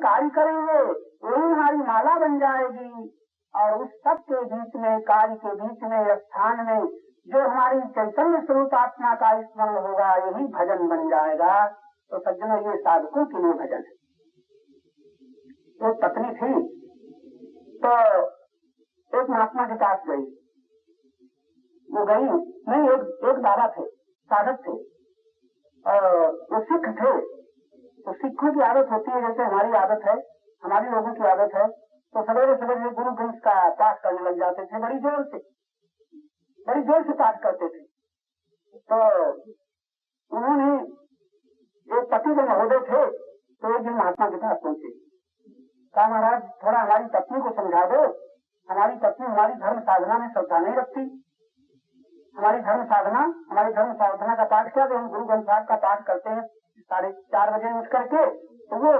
कार्य करेंगे वही हमारी माला बन जाएगी। और उस सब के बीच में, कार्य के बीच में, स्थान में जो हमारी चैतन्य स्वरूप आत्मा का स्मरण होगा यही भजन बन जाएगा। तो सज्जनों, ये साधकों के लिए भजन है। एक पत्नी थी तो एक महात्मा के पास गई। वो गई नहीं, एक दादा थे, साधक थे, और वो सिख थे। तो सिखों की आदत होती है जैसे हमारी आदत है, हमारी लोगों की आदत है, तो सवेरे सवेरे गुरु ग्रंथ का पाठ करने लग जाते थे, बड़ी जोर से पाठ करते थे। तो उन्होंने, एक पति जो महोदय थे, तो एक दिन महात्मा के पास पहुंचे। कहा, महाराज थोड़ा हमारी पत्नी को समझा दो, हमारी पत्नी हमारी धर्म साधना में श्रद्धा नहीं रखती। हमारी धर्म साधना का पाठ क्या, हम गुरु ग्रंथ साहब का पाठ करते हैं 4:30 बजे उठ करके, तो वो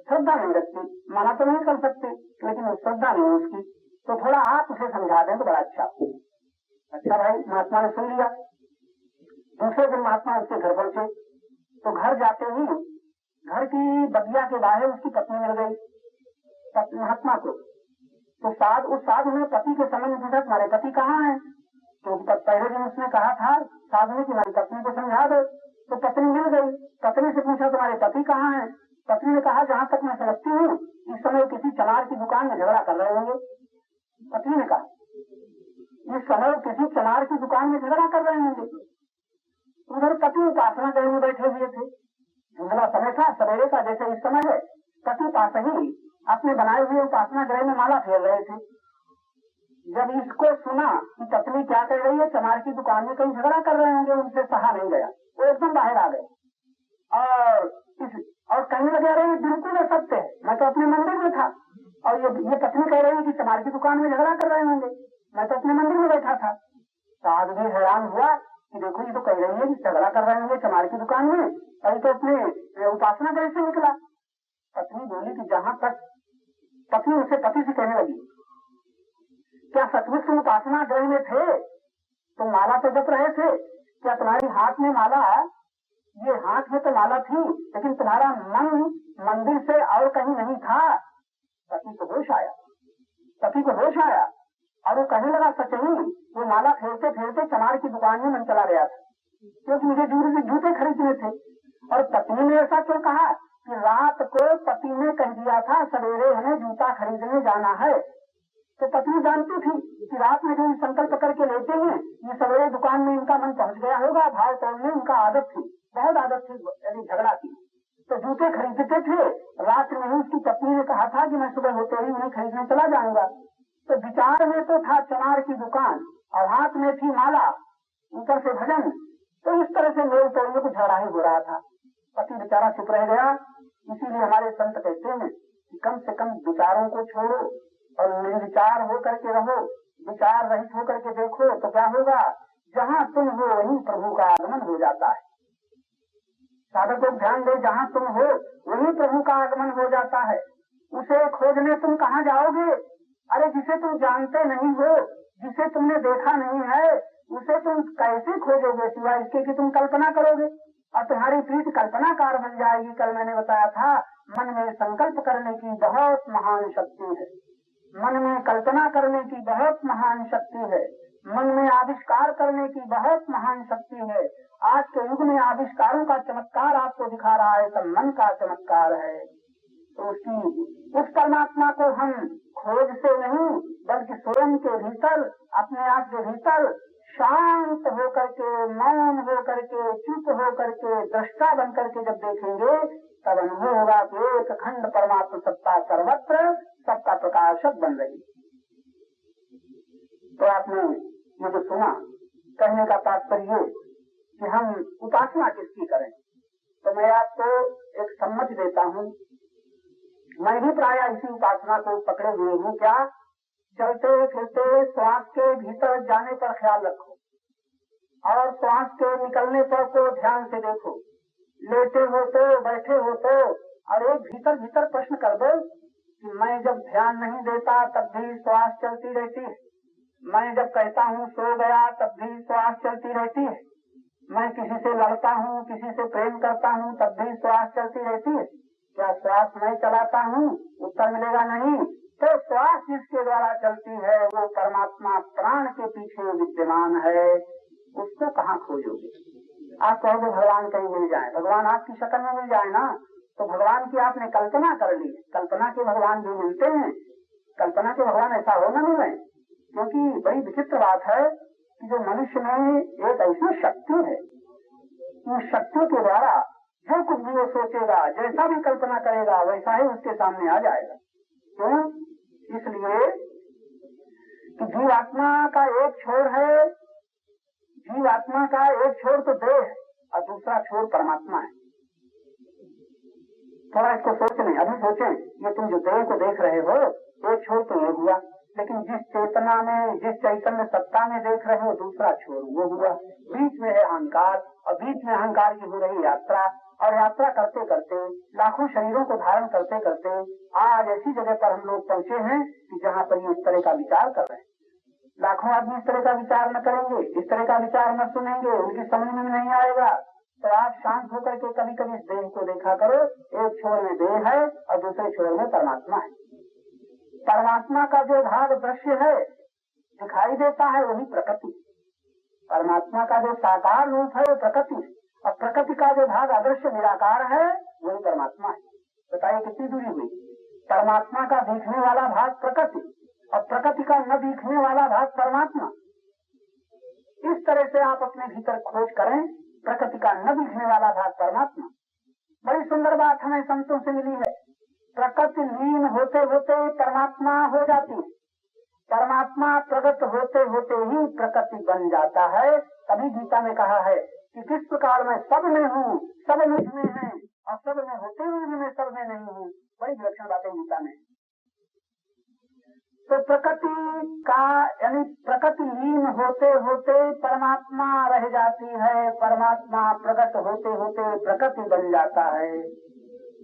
श्रद्धा नहीं रखती। मना तो नहीं कर सकते, लेकिन वो श्रद्धा नहीं है उसकी, तो थोड़ा आप उसे समझा दें तो बड़ा अच्छा। अच्छा भाई, महात्मा ने सुन लिया। दूसरे दिन महात्मा उसके घर पहुंचे, तो घर जाते ही घर की बगिया के बाहर उसकी पत्नी मिल गई महात्मा को। तो उस साधु ने पति के संबंध में पूछा, तुम्हारे पति कहाँ है? तो पहले दिन उसने कहा था साधु ने कि हमारी पत्नी को समझा दो, तो पत्नी मिल गई। पत्नी से पूछा, तुम्हारे पति कहाँ है? पत्नी ने कहा, जहाँ तक मैं समझती हूँ इस समय किसी चमार की दुकान में झगड़ा कर रहे होंगे। पत्नी ने कहा, इस समय किसी चमार की दुकान में झगड़ा कर रहे होंगे। उधर पति उपासना गृह में बैठे हुए थे। धुंधला समय था, सवेरे का जैसे इस समय है। पति पास ही अपने बनाए हुए उपासना गृह में माला फेर रहे थे। जब इसको सुना कि पत्नी क्या कर रही है, चमार की दुकान में कहीं झगड़ा कर रहे होंगे, उनसे सहा नहीं गया, वो एकदम बाहर आ गए और कहने लगे, अरे बिल्कुल ये सत्य है, मैं तो अपने मंदिर में था, और ये पत्नी कह रही है कि चमार की दुकान में झगड़ा कर रहे होंगे, मैं तो अपने मंदिर में बैठा था। साधु भी हैरान हुआ कि देखो, ये तो कह रही है कि झगड़ा कर रहे होंगे चमार की दुकान में, और तो अपने उपासना गृह से निकला। पत्नी बोली कि जहाँ तक, पत्नी उसे पति से कहने लगी, क्या सचमुच तुम उपासना गृह में थे? तुम माला तो जप रहे थे, क्या तुम्हारी हाथ में माला, ये हाथ में तो माला थी, लेकिन तुम्हारा मन मंदिर से और कहीं नहीं था? पति को होश आया और वो कहने लगा, सच ही वो माला फेरते फेरते चमार की दुकान में मन चला गया था, क्योंकि मुझे जूते खरीदने थे। और पत्नी ने ऐसा क्यों कहा कि रात को पति ने कह दिया था सवेरे हमें जूता खरीदने जाना है, तो पत्नी जानती थी कि रात में जो संकल्प करके लेते हैं, ये सवेरे दुकान में इनका मन पहुंच गया होगा। भाव तोड़ने इनका आदत थी, बहुत आदत थी, यदि झगड़ा की तो जूते खरीदते थे। रात में ही उसकी पत्नी ने कहा था कि मैं सुबह होते ही उन्हें खरीदने चला जाऊंगा। तो विचार में तो था चमार की दुकान और हाथ में थी माला, ऊपर से भजन। तो इस तरह से मेल तोड़ने को झगड़ा ही हो रहा था। पति बेचारा चुप रह गया। इसीलिए हमारे संत कहते हैं कि कम से कम विचारों को छोड़ो और निर्विचार होकर के रहो, विचार रहित होकर के देखो, तो क्या होगा, जहाँ तुम हो वहीं प्रभु का आगमन हो जाता है। साधक लोग ध्यान दे, जहाँ तुम हो वहीं प्रभु का आगमन हो जाता है। उसे खोजने तुम कहाँ जाओगे? अरे जिसे तुम जानते नहीं हो, जिसे तुमने देखा नहीं है, उसे तुम कैसे खोजोगे सिवाय इसके कि तुम कल्पना करोगे और तुम्हारी प्रीति कल्पनाकार बन जाएगी। कल मैंने बताया था, मन में संकल्प करने की बहुत महान शक्ति है, मन में कल्पना करने की बहुत महान शक्ति है, मन में आविष्कार करने की बहुत महान शक्ति है। आज के युग में आविष्कारों का चमत्कार आपको दिखा रहा है, सब मन का चमत्कार है। तो उस परमात्मा को हम खोज से नहीं, बल्कि स्वयं के भीतर, अपने आप के भीतर शांत होकर के, मौन होकर के, चुप होकर के, दृष्टा बन करके जब देखेंगे, तब अनुभव होगा कि एक खंड परमात्मा सत्ता सर्वत्र, सबका प्रकाशक बन रही। तो आपने ये जो सुना, कहने का तात्पर्य कि हम उपासना किसकी करें, तो मैं आपको एक सम्मति देता हूँ। मैं भी प्राय इसी उपासना को पकड़े हुए हूँ। क्या? चलते फिरते श्वास के भीतर जाने पर ख्याल रखो और श्वास के निकलने पर को ध्यान से देखो। लेटे हो तो, बैठे हो तो, और एक भीतर भीतर प्रश्न कर दो कि मैं जब ध्यान नहीं देता तब भी श्वास चलती रहती है, मैं जब कहता हूँ सो गया तब भी श्वास चलती रहती है, मैं किसी से लड़ता हूँ, किसी से प्रेम करता हूँ, तब भी श्वास चलती रहती है। क्या श्वास मैं चलाता हूँ? उत्तर मिलेगा नहीं। तो श्वास जिसके द्वारा चलती है वो परमात्मा प्राण के पीछे विद्यमान है, उसको कहाँ खोजोगे? आप कहोगे भगवान कहीं मिल जाए, भगवान आपकी शक्ल में मिल जाए ना, तो भगवान की आपने कल्पना कर ली। कल्पना के भगवान जो मिलते हैं, कल्पना के भगवान ऐसा हो न मिले। क्योंकि बड़ी विचित्र बात है कि जो मनुष्य में एक ऐसी शक्ति है, उस शक्ति के द्वारा जो कुछ भी वो सोचेगा, जैसा भी कल्पना करेगा, वैसा ही उसके सामने आ जाएगा। क्यों? इसलिए कि जीवात्मा का एक छोर है, जीवात्मा का एक छोर तो देह और दूसरा छोर परमात्मा है। थोड़ा इसको सोच लें, अभी सोचें, ये तुम जो देह को देख रहे हो, एक छोर तो ये हुआ, लेकिन जिस चेतना में, जिस चैतन्य सत्ता में देख रहे हो, दूसरा छोर वो हुआ। बीच में है अहंकार, और बीच में अहंकार की हो रही यात्रा, और यात्रा करते करते, लाखों शरीरों को धारण करते करते आज ऐसी जगह पर हम लोग पहुँचे हैं कि जहाँ पर ये इस तरह का विचार कर रहे हैं। लाखों आदमी इस तरह का विचार न करेंगे, इस तरह का विचार न सुनेंगे, उनकी समझ में नहीं आएगा। तो आप शांत होकर के कभी कभी इस देह को देखा करो, एक छोर में देह है और दूसरे छोर में परमात्मा है। परमात्मा का जो भाग दृश्य है, दिखाई देता है, वही प्रकृति। परमात्मा का जो साकार रूप है वो प्रकृति, और प्रकृति का जो भाग अदृश्य निराकार है वही परमात्मा है। बताइए कितनी दूरी हुई? परमात्मा का दिखने वाला भाग प्रकृति और प्रकृति का न दिखने वाला भाग परमात्मा। इस तरह से आप अपने भीतर खोज करें, प्रकृति का न दिखने वाला भाग परमात्मा। बड़ी सुंदर बात हमें संतों से मिली है। प्रकृति लीन होते होते परमात्मा हो जाती है, परमात्मा प्रकट होते होते ही प्रकृति बन जाता है। तभी गीता में कहा है कि किस प्रकार मैं सब में हूँ, सब मुझ में है, और सब में होते हुए भी मैं सब में नहीं हूँ। बड़ी विलक्षण बातें गीता में। तो प्रकृति का यानी प्रकृति लीन होते होते परमात्मा रह जाती है, परमात्मा प्रकट होते होते प्रकृति बन जाता है।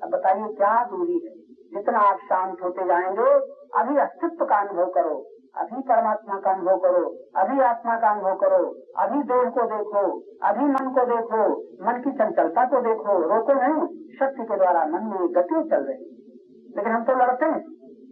अब बताइए क्या दूरी है? जितना आप शांत होते जाएंगे, अभी अस्तित्व का अनुभव करो, अभी परमात्मा का अनुभव करो, अभी आत्मा का अनुभव करो, अभी देह को देखो, अभी मन को देखो, मन की चंचलता को देखो, रोको नहीं। शक्ति के द्वारा मन में गति चल रही, लेकिन हम तो लड़ते हैं।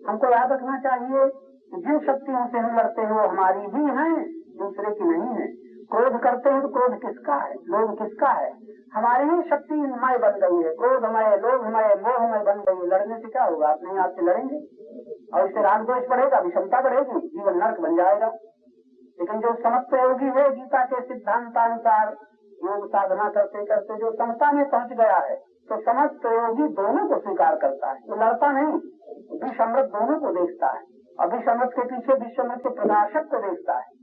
हमको याद रखना चाहिए कि जिन शक्तियों से हम लड़ते हैं वो हमारी भी हैं, दूसरे की नहीं है। क्रोध करते हैं तो क्रोध किसका है, लोभ किसका है? हमारी ही शक्ति मय बन गई है, क्रोधमय, लोभमय, मोहमय बन गई है। लड़ने से क्या होगा? आप नहीं आपसे लड़ेंगे और इससे राग द्वेष बढ़ेगा, विषमता बढ़ेगी, जीवन नर्क बन जाएगा। लेकिन जो समस्त योगी है, गीता के सिद्धांतानुसार योग साधना करते करते जो समता में पहुंच गया है, तो समस्त योगी दोनों को स्वीकार करता है। वो लड़ता नहीं, विष अमृत दोनों को देखता है, और विष अमृत के पीछे विश्व अमृत के प्रकाशक को देखता है।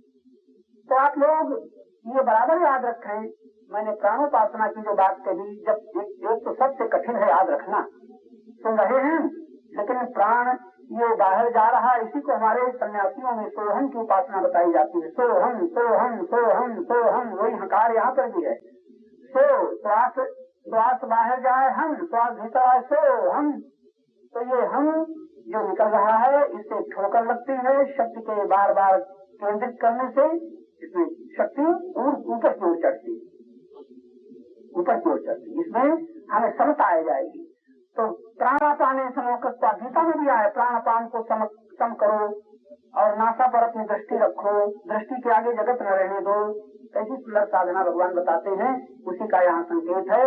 तो आप लोग ये बराबर याद रखें, मैंने प्राणोपासना की जो बात कही, जब एक तो सबसे कठिन है याद रखना, सुन रहे हैं, लेकिन प्राण ये बाहर जा रहा है, इसी को हमारे सन्यासियों में सोहम की उपासना बताई जाती है। सोहम सोहम सोहम सोहम, वही हकार यहाँ पर भी है। सो श्वास, श्वास बाहर जाए हम, श्वास भीतर आए सो हम। तो ये हम जो निकल रहा है, इससे ठोकर लगती है, शक्ति के बार बार केंद्रित करने से इसमें शक्ति ऊपर की ओर चढ़ती, ऊपर की ओर चढ़ती, इसमें हमें समता आ जाएगी। तो प्राणापान समोकत्वा, गीता में भी आए, प्राणापान को सम करो और नासा पर अपनी दृष्टि रखो, दृष्टि के आगे जगत न रहने दो। ऐसी सुंदर साधना भगवान बताते हैं, उसी का यहाँ संकेत है।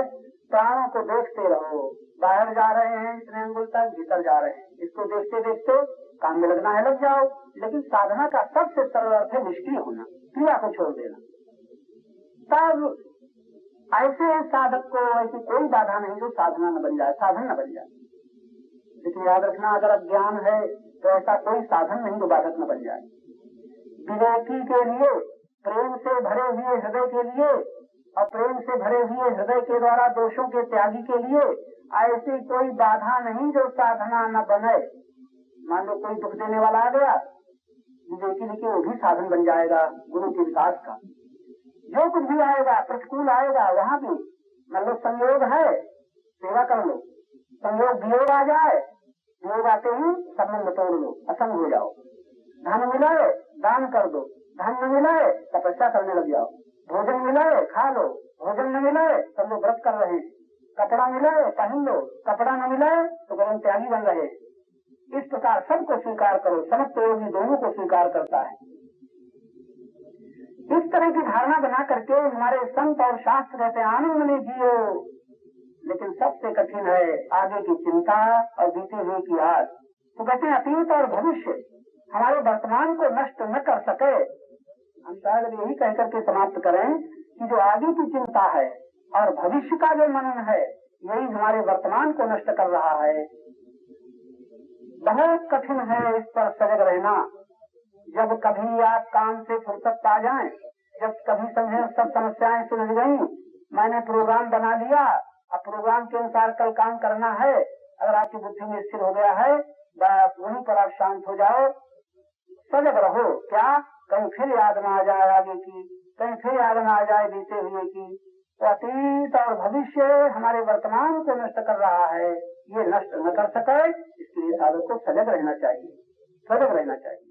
प्राणों को देखते रहो, बाहर जा रहे हैं इतने अंगुल तक, भीतर जा रहे हैं, इसको देखते देखते काम में लगना है लग जाओ। लेकिन साधना का सबसे सरल अर्थ है निष्क्रिय होना, क्रिया को छोड़ देना। तब ऐसे साधक को ऐसी कोई बाधा नहीं जो साधना न बन जाए, साधन न बन जाए। लेकिन याद रखना, अगर अज्ञान है तो ऐसा कोई साधन नहीं जो बाधक न बन जाए। विवेकी के लिए, प्रेम से भरे हुए हृदय के लिए, और प्रेम से भरे हुए हृदय के द्वारा दोषों के त्यागी के लिए ऐसी कोई बाधा नहीं जो साधना न बने। मान लो कोई दुख देने वाला आ गया, विवेकी के वो भी साधन बन जाएगा गुरु के विकास का। जो कुछ भी आएगा, प्रतिकूल आएगा, वहाँ भी मान लो संयोग है, सेवा कर लो। संयोग वियोग आ जाए, वियोग आते ही संबंध तोड़ लो, असंग हो जाओ। धन मिलाए दान कर दो, धन न मिलाए तपस्या करने लग जाओ। भोजन मिलाए खा लो, भोजन न मिलाए सब लोग व्रत कर रहे हैं, कपड़ा मिले पहन लो, कपड़ा न मिले तो गरम त्यागी बन रहे। इस प्रकार सबको स्वीकार करो। समस्त योगी दोनों को स्वीकार करता है। इस तरह की धारणा बना करके हमारे संत और शास्त्र कहते हैं आनंद में जियो। लेकिन सबसे कठिन है आगे की चिंता और बीते हुए की आस। तो कहते हैं अतीत और भविष्य हमारे वर्तमान को नष्ट न कर सके। हम शायद यही कहकर के समाप्त करें कि जो आगे की चिंता है और भविष्य का जो मनन है यही हमारे वर्तमान को नष्ट कर रहा है। बहुत कठिन है इस पर सजग रहना। जब कभी आप काम से फुर्सत पा जाएं, जब कभी समझे सब समस्याएं सुलझ गई, मैंने प्रोग्राम बना लिया, अब प्रोग्राम के अनुसार कल काम करना है, अगर आपकी बुद्धि में स्थिर हो गया है बस वहीं पर आप शांत हो जाओ, सजग रहो। क्या कहीं फिर याद न आ जाए आगे की, कहीं फिर याद न आ जाए बीते हुए की। तो अतीत और भविष्य हमारे वर्तमान को नष्ट कर रहा है, ये नष्ट न कर सके इसके लिए साधक को सजग रहना चाहिए, सजग रहना चाहिए।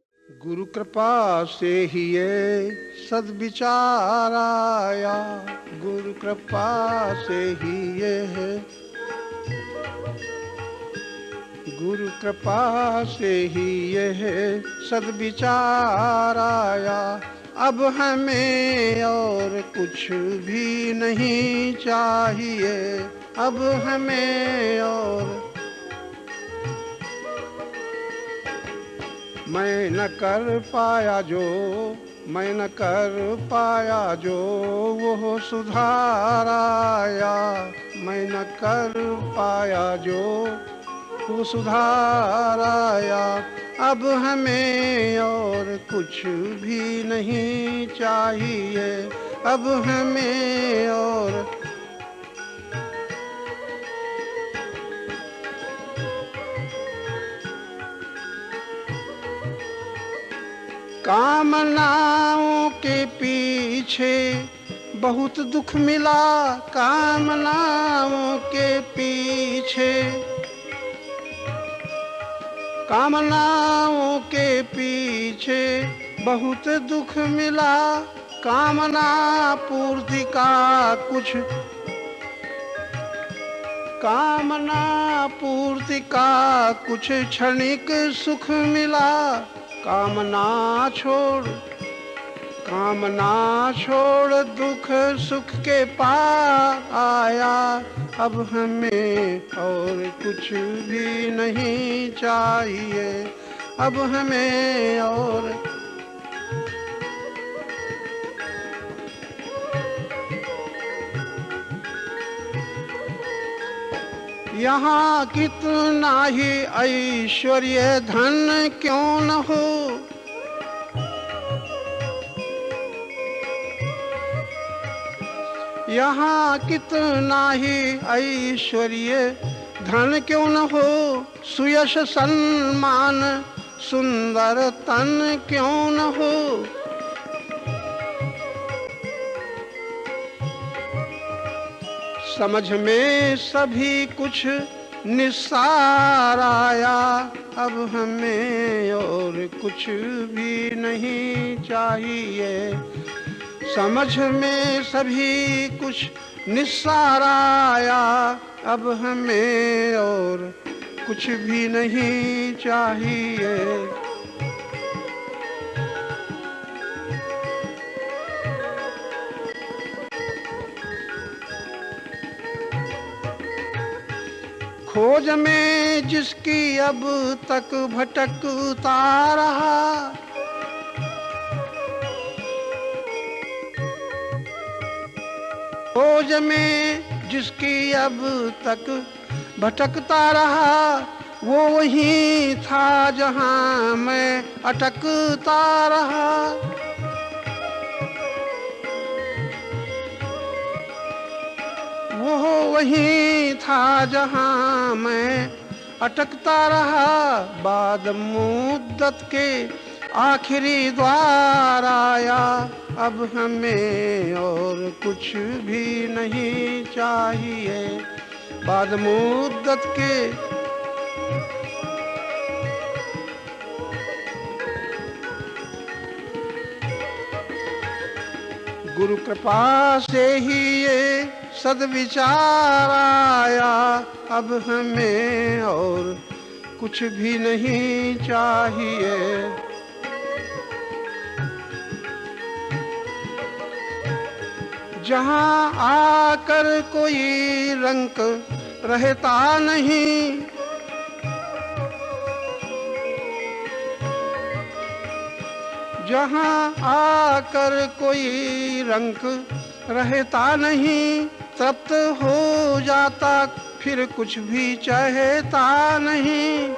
गुरु कृपा से ही ये सद्विचार आया, गुरु कृपा से ही ये है, गुरु कृपा से ही ये है सद्विचार आया। अब हमें और कुछ भी नहीं चाहिए, अब हमें और मैं न कर पाया जो, मैं न कर पाया जो वो सुधार आया, मैं न कर पाया जो वो सुधार आया। अब हमें और कुछ भी नहीं चाहिए, अब हमें और कामनाओं के पीछे बहुत दुख मिला, कामनाओं के पीछे, कामनाओं के पीछे बहुत दुख मिला। कामना पूर्ति का कुछ, कामना पूर्ति का कुछ क्षणिक सुख मिला। कामना छोड़, कामना छोड़ दुख सुख के पार आया। अब हमें और कुछ भी नहीं चाहिए, अब हमें और यहाँ कितना ही ऐश्वर्य धन क्यों न हो, यहाँ कितना ही ऐश्वर्य धन क्यों न हो, सुयश सम्मान सुंदर तन क्यों न हो। समझ में सभी कुछ निस्सार आया, अब हमें और कुछ भी नहीं चाहिए। समझ में सभी कुछ निस्सार आया, अब हमें और कुछ भी नहीं चाहिए। खोज में जिसकी अब तक भटकता रहा, खोज में जिसकी अब तक भटकता रहा, वो वहीं था जहां मैं अटकता रहा। वो वहीं था जहां मैं अटकता रहा। बाद मुद्दत के आखिरी द्वार आया, अब हमें और कुछ भी नहीं चाहिए। बाद मुद्दत के गुरु कृपा से ही ये सद्विचार आया, अब हमें और कुछ भी नहीं चाहिए। जहाँ आकर कोई रंक रहता नहीं, जहाँ आकर कोई रंक रहता नहीं, तृप्त हो जाता फिर कुछ भी चाहता नहीं।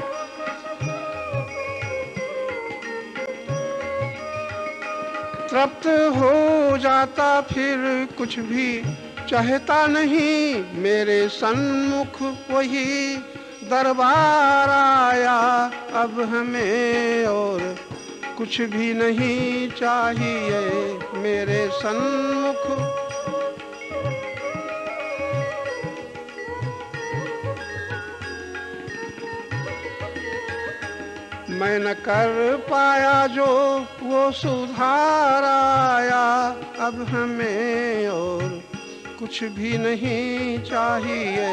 तृप्त हो जाता फिर कुछ भी चाहता नहीं। मेरे सन्मुख वही दरबार आया, अब हमें और कुछ भी नहीं चाहिए। मेरे सन्मुख मैं न कर पाया जो वो सुधार आया, अब हमें और कुछ भी नहीं चाहिए।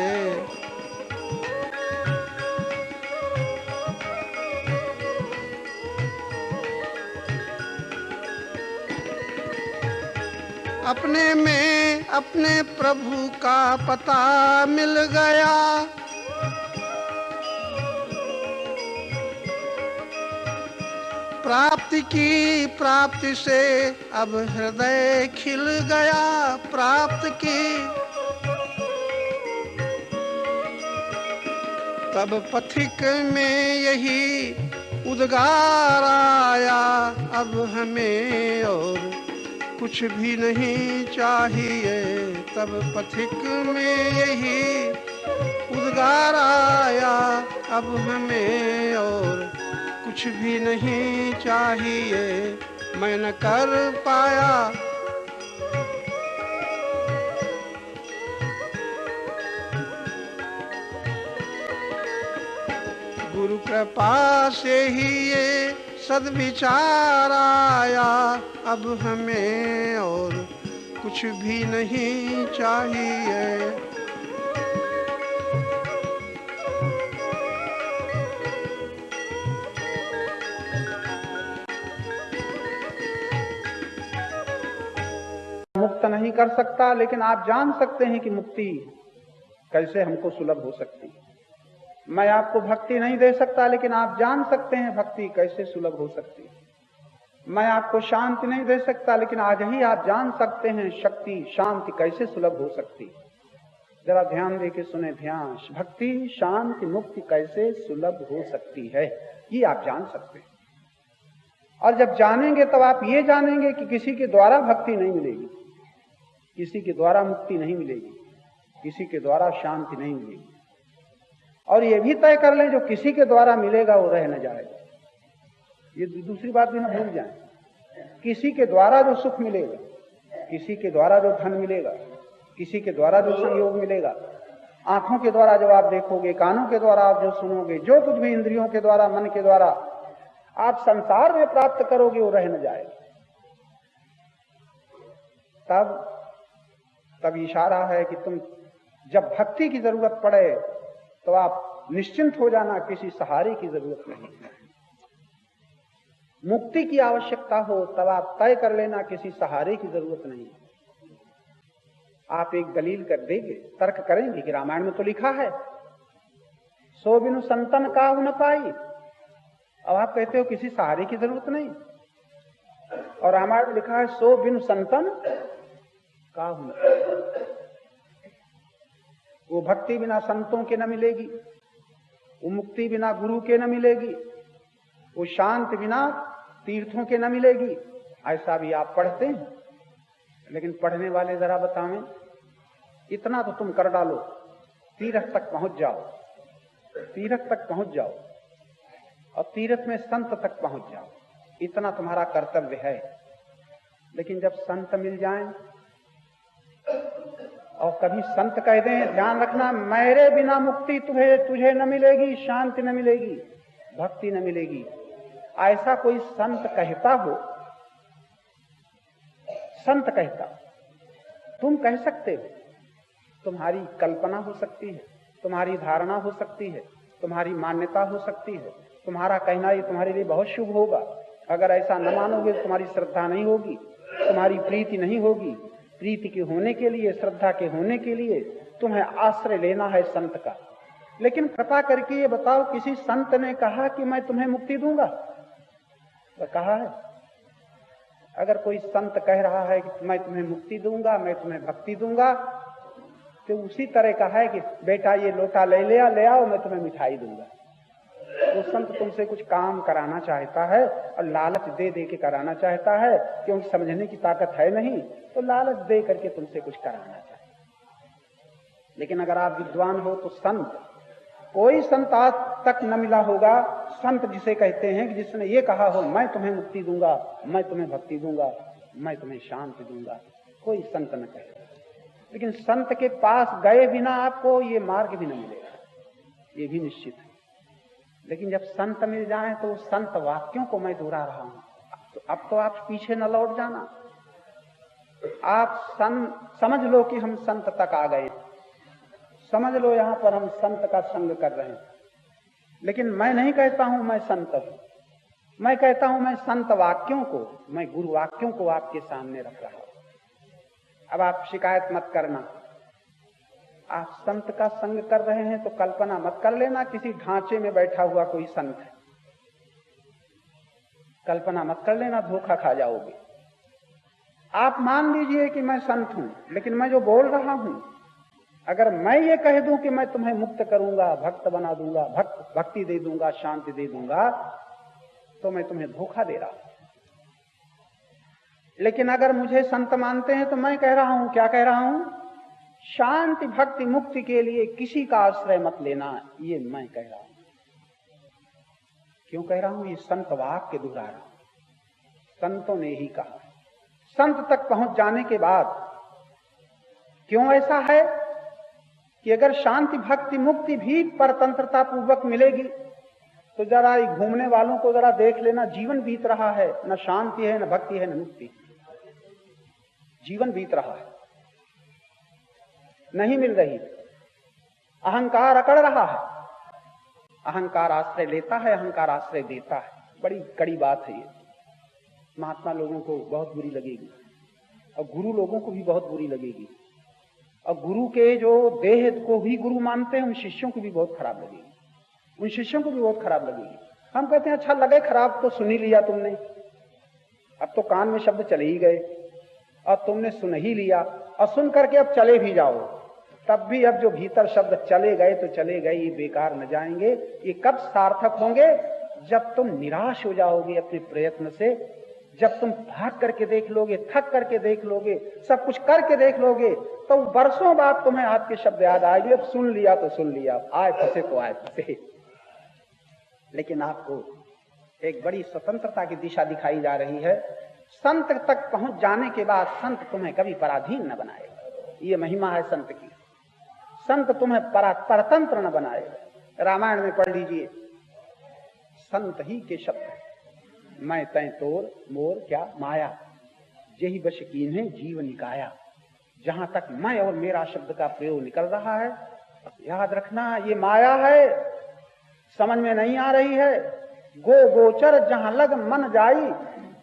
अपने में अपने प्रभु का पता मिल गया, प्राप्ति की प्राप्ति से अब हृदय खिल गया। प्राप्त की तब पथिक में यही उद्गार आया, अब हमें और कुछ भी नहीं चाहिए। तब पथिक में यही उद्गार आया, अब हमें और कुछ भी नहीं चाहिए। मैं न कर पाया गुरु कृपा से ही ये सद्विचार आया, अब हमें और कुछ भी नहीं चाहिए। मुक्त नहीं कर सकता, लेकिन आप जान सकते हैं कि मुक्ति कैसे हमको सुलभ हो सकती। मैं आपको भक्ति नहीं दे सकता, लेकिन आप जान सकते हैं भक्ति कैसे सुलभ हो सकती। मैं आपको शांति नहीं दे सकता, लेकिन आज ही आप जान सकते हैं शक्ति शांति कैसे सुलभ हो सकती। जरा ध्यान दे के सुने, ध्यान। भक्ति शांति मुक्ति कैसे सुलभ हो सकती है, ये आप जान सकते हैं। और जब जानेंगे तब आप ये जानेंगे कि किसी के द्वारा भक्ति नहीं मिलेगी, किसी के द्वारा मुक्ति नहीं मिलेगी, किसी के द्वारा शांति नहीं मिलेगी। और ये भी तय कर लें जो किसी के द्वारा मिलेगा वो रह न जाएगा। ये दूसरी बात भी ना भूल जाएं। किसी के द्वारा जो सुख मिलेगा, किसी के द्वारा जो धन मिलेगा, किसी के द्वारा जो संयोग मिलेगा, आंखों के द्वारा जो आप देखोगे, कानों के द्वारा आप जो सुनोगे, जो कुछ भी इंद्रियों के द्वारा मन के द्वारा आप संसार में प्राप्त करोगे वो रह न जाएगा। तब इशारा है कि तुम जब भक्ति की जरूरत पड़े तो आप निश्चिंत हो जाना, किसी सहारे की जरूरत नहीं। मुक्ति की आवश्यकता हो तब आप तय कर लेना, किसी सहारे की जरूरत नहीं। आप एक दलील कर देंगे, तर्क करेंगे कि रामायण में तो लिखा है सो बिनु संतन काहु न पाई। अब आप कहते हो किसी सहारे की जरूरत नहीं, और रामायण में लिखा है सो बिनु संतन काहु न पाई। वो भक्ति बिना संतों के न मिलेगी, वो मुक्ति बिना गुरु के न मिलेगी, वो शांति बिना तीर्थों के न मिलेगी। ऐसा भी आप पढ़ते हैं, लेकिन पढ़ने वाले जरा बतावें, इतना तो तुम कर डालो, तीर्थ तक पहुंच जाओ, तीर्थ तक पहुंच जाओ और तीर्थ में संत तक पहुंच जाओ, इतना तुम्हारा कर्तव्य है। लेकिन जब संत मिल जाएं और कभी संत कह दें, ध्यान रखना, मेरे बिना मुक्ति तुझे न मिलेगी, शांति न मिलेगी, भक्ति न मिलेगी, ऐसा कोई संत कहता हो, संत कहता, तुम कह सकते हो, तुम्हारी कल्पना हो सकती है, तुम्हारी धारणा हो सकती है, तुम्हारी मान्यता हो सकती है, तुम्हारा कहना ये तुम्हारे लिए बहुत शुभ होगा। अगर ऐसा न मानोगे तो तुम्हारी श्रद्धा नहीं होगी, तुम्हारी प्रीति नहीं होगी। प्रीति के होने के लिए, श्रद्धा के होने के लिए तुम्हें आश्रय लेना है संत का। लेकिन कृपा करके ये बताओ, किसी संत ने कहा कि मैं तुम्हें मुक्ति दूंगा? तो कहा है? अगर कोई संत कह रहा है कि मैं तुम्हें मुक्ति दूंगा, मैं तुम्हें भक्ति दूंगा, तो उसी तरह कहा है कि बेटा ये लोटा ले आओ, मैं तुम्हें मिठाई दूंगा। वो संत तुमसे कुछ काम कराना चाहता है और लालच दे दे के कराना चाहता है, क्योंकि समझने की ताकत है नहीं, तो लालच दे करके तुमसे कुछ कराना चाहता है। लेकिन अगर आप विद्वान हो तो संत, कोई संत आज तक न मिला होगा, संत जिसे कहते हैं कि जिसने ये कहा हो मैं तुम्हें मुक्ति दूंगा, मैं तुम्हें भक्ति दूंगा, मैं तुम्हें शांति दूंगा, कोई संत न कहे। लेकिन संत के पास गए बिना आपको ये मार्ग भी न मिलेगा, ये भी निश्चित है। लेकिन जब संत मिल जाए तो संत वाक्यों को मैं दोहरा रहा हूं, तो अब तो आप पीछे न लौट जाना। आप समझ लो कि हम संत तक आ गए, समझ लो यहां पर हम संत का संग कर रहे हैं। लेकिन मैं नहीं कहता हूं मैं संत हूं, मैं कहता हूं मैं संत वाक्यों को, मैं गुरु वाक्यों को आपके सामने रख रहा हूं। अब आप शिकायत मत करना, आप संत का संग कर रहे हैं तो कल्पना मत कर लेना किसी ढांचे में बैठा हुआ कोई संत है। कल्पना मत कर लेना, धोखा खा जाओगे। आप मान लीजिए कि मैं संत हूं, लेकिन मैं जो बोल रहा हूं, अगर मैं ये कह दूं कि मैं तुम्हें मुक्त करूंगा, भक्त बना दूंगा, भक्ति दे दूंगा, शांति दे दूंगा, तो मैं तुम्हें धोखा दे रहा हूं। लेकिन अगर मुझे संत मानते हैं तो मैं कह रहा हूं, क्या कह रहा हूं? शांति भक्ति मुक्ति के लिए किसी का आश्रय मत लेना, ये मैं कह रहा हूं। क्यों कह रहा हूं? ये संत वाक्य दोहरा रहा हूं, संतों ने ही कहा। संत तक पहुंच जाने के बाद क्यों ऐसा है कि अगर शांति भक्ति मुक्ति भी परतंत्रता पूर्वक मिलेगी तो जरा घूमने वालों को जरा देख लेना, जीवन बीत रहा है, न शांति है, न भक्ति है, न मुक्ति, जीवन बीत रहा है, नहीं मिल रही। अहंकार अकड़ रहा है, अहंकार आश्रय लेता है, अहंकार आश्रय देता है। बड़ी कड़ी बात है ये, महात्मा लोगों को बहुत बुरी लगेगी और गुरु लोगों को भी बहुत बुरी लगेगी, और गुरु के जो देह को भी गुरु मानते हैं उन शिष्यों को भी बहुत खराब लगेगी, उन शिष्यों को भी बहुत खराब लगेगी। हम कहते हैं अच्छा लगे खराब तो सुन ही लिया तुमने, अब तो कान में शब्द चले ही गए और तुमने सुन ही लिया, और सुन करके अब चले भी जाओ, तब भी अब जो भीतर शब्द चले गए तो चले गए, ये बेकार न जाएंगे। ये कब सार्थक होंगे? जब तुम निराश हो जाओगे अपने प्रयत्न से, जब तुम भाग करके देख लोगे, थक करके देख लोगे, सब कुछ करके देख लोगे, तो वर्षों बाद तुम्हें आपके शब्द याद आएंगे। अब सुन लिया तो सुन लिया, आए फंसे तो आए फंसे। लेकिन आपको एक बड़ी स्वतंत्रता की दिशा दिखाई जा रही है। संत तक पहुंच जाने के बाद संत तुम्हें कभी पराधीन न बनाएगा, ये महिमा है संत की। संत तुम्हें परतंत्र न बनाएगा। रामायण में पढ़ लीजिए, संत ही के शब्द, मैं तै तोर मोर क्या माया, यही बश कीन्हे जीव निकाया। जहां तक मैं और मेरा शब्द का प्रयोग निकल रहा है, याद रखना ये माया है, समझ में नहीं आ रही है। गो गोचर जहां लग मन जाई,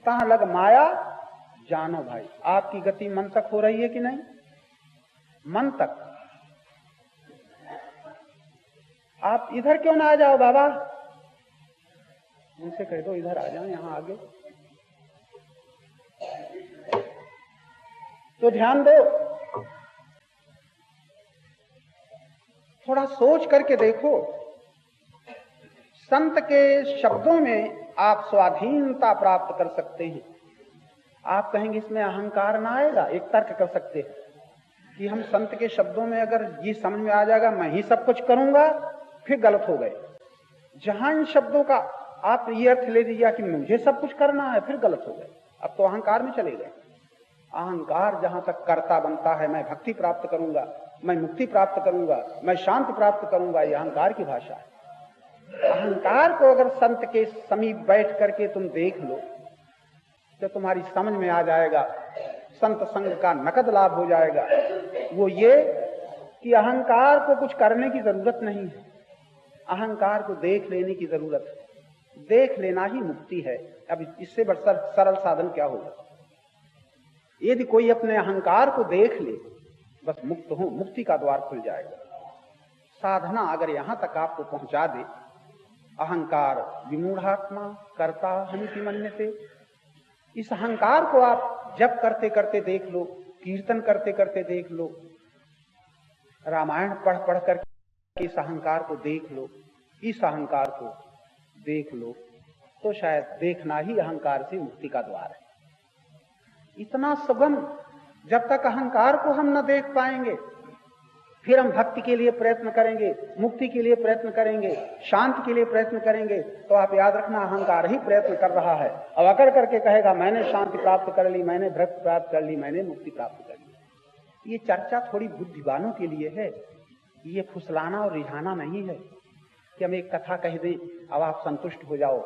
तहां लग माया जानो भाई। आपकी गति मन तक हो रही है कि नहीं? मन तक। आप इधर क्यों ना आ जाओ बाबा? उनसे कह दो इधर आ जाओ, यहां आगे। तो ध्यान दो, थोड़ा सोच करके देखो। संत के शब्दों में आप स्वाधीनता प्राप्त कर सकते हैं। आप कहेंगे इसमें अहंकार ना आएगा? एक तर्क कर सकते हैं कि हम संत के शब्दों में अगर ये समझ में आ जाएगा मैं ही सब कुछ करूंगा, फिर गलत हो गए। जहां इन शब्दों का आप ये अर्थ ले लीजिए कि मुझे सब कुछ करना है, फिर गलत हो गए। अब तो अहंकार में चले गए। अहंकार जहां तक कर्ता बनता है, मैं भक्ति प्राप्त करूंगा, मैं मुक्ति प्राप्त करूंगा, मैं शांति प्राप्त करूंगा, ये अहंकार की भाषा है। अहंकार को अगर संत के समीप बैठ करके तुम देख लो तो तुम्हारी समझ में आ जाएगा, संत संग का नकद लाभ हो जाएगा। वो ये कि अहंकार को कुछ करने की जरूरत नहीं है, अहंकार को देख लेने की जरूरत है। देख लेना ही मुक्ति है। अब इससे बड़ा सरल साधन क्या होगा? यदि कोई अपने अहंकार को देख ले, बस मुक्त हो, मुक्ति का द्वार खुल जाएगा। साधना अगर यहां तक आपको पहुंचा दे, अहंकार विमूढ़ात्मा कर्ता हमिति मन्यते, इस अहंकार को आप जप करते करते देख लो, कीर्तन करते करते देख लो, रामायण पढ़ पढ़ कर इस अहंकार को देख लो, इस अहंकार को देख लो, तो शायद देखना ही अहंकार से मुक्ति का द्वार है। इतना सुगम, जब तक अहंकार को हम न देख पाएंगे, फिर हम भक्ति के लिए प्रयत्न करेंगे, मुक्ति के लिए प्रयत्न करेंगे, शांति के लिए प्रयत्न करेंगे, तो आप याद रखना अहंकार ही प्रयत्न कर रहा है। अब अकड़ करके कहेगा मैंने शांति प्राप्त कर ली, मैंने भक्ति प्राप्त कर ली, मैंने मुक्ति प्राप्त कर ली। ये चर्चा थोड़ी बुद्धिमानों के लिए है, ये फुसलाना और रिझाना नहीं है कि हम एक कथा कह दें अब आप संतुष्ट हो जाओ।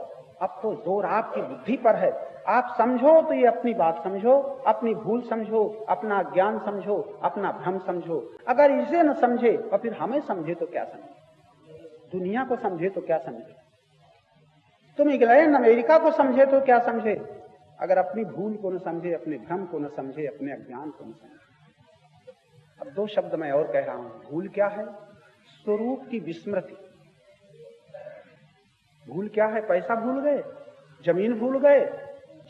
अब तो जोर आपकी बुद्धि पर है। आप समझो तो ये अपनी बात समझो, अपनी भूल समझो, अपना ज्ञान समझो, अपना भ्रम समझो। अगर इसे न समझे और फिर हमें समझे तो क्या समझे, दुनिया को समझे तो क्या समझे, तुम इंग्लैंड अमेरिका को समझे तो क्या समझे, अगर अपनी भूल को न समझे, अपने भ्रम को न समझे, अपने अज्ञान को न समझे। अब दो शब्द मैं और कह रहा हूं। भूल क्या है? स्वरूप की विस्मृति। भूल क्या है? पैसा भूल गए, जमीन भूल गए,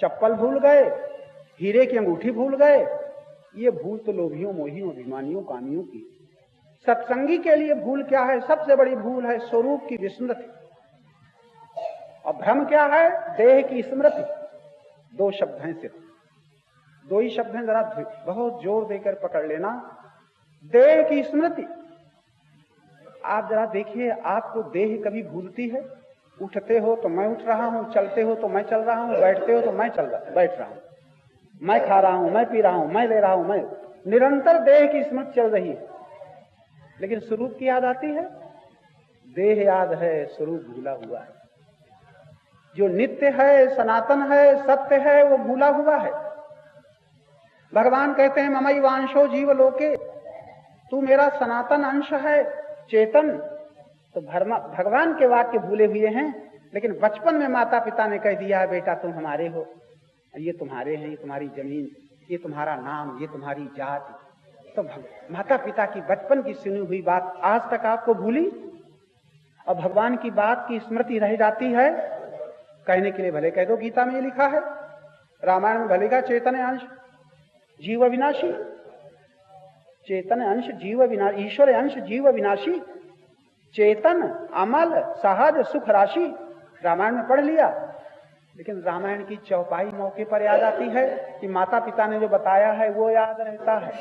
चप्पल भूल गए, हीरे की अंगूठी भूल गए। ये भूल तो लोभियों, मोहियों, अभिमानियों, कामियों की। सत्संगी के लिए भूल क्या है? सबसे बड़ी भूल है स्वरूप की विस्मृति। और भ्रम क्या है? देह की स्मृति। दो शब्द हैं, सिर्फ दो ही शब्द हैं, जरा बहुत जोर देकर पकड़ लेना। देह की स्मृति। आप जरा देखिए, आपको देह कभी भूलती है? उठते हो तो मैं उठ रहा हूं, चलते हो तो मैं चल रहा हूं, बैठते हो तो मैं बैठ रहा हूं, मैं खा रहा हूं, मैं पी रहा हूं, मैं ले रहा हूं, मैं निरंतर देह की स्मृति चल रही है। लेकिन स्वरूप की याद आती है? देह याद है, स्वरूप भूला हुआ है। जो नित्य है, सनातन है, सत्य है, वो भूला हुआ है। भगवान कहते हैं ममई वांशो जीव लोके, तू मेरा सनातन अंश है, चेतन। तो भगवान के वाक्य भूले हुए हैं, लेकिन बचपन में माता पिता ने कह दिया है बेटा तुम हमारे हो, ये तुम्हारे हैं, ये तुम्हारी जमीन, ये तुम्हारा नाम, ये तुम्हारी जाति। तो माता पिता की बचपन की सुनी हुई बात आज तक आपको भूली, और भगवान की बात की स्मृति रह जाती है। कहने के लिए भले कह दो, गीता में ये लिखा है, रामायण में भले का चेतन अंश जीव अविनाशी, चेतन अंश जीव विनाशी, ईश्वर अंश जीव विनाशी, चेतन अमल सहज सुख राशि। रामायण में पढ़ लिया, लेकिन रामायण की चौपाई मौके पर याद आती है कि माता पिता ने जो बताया है वो याद रहता है।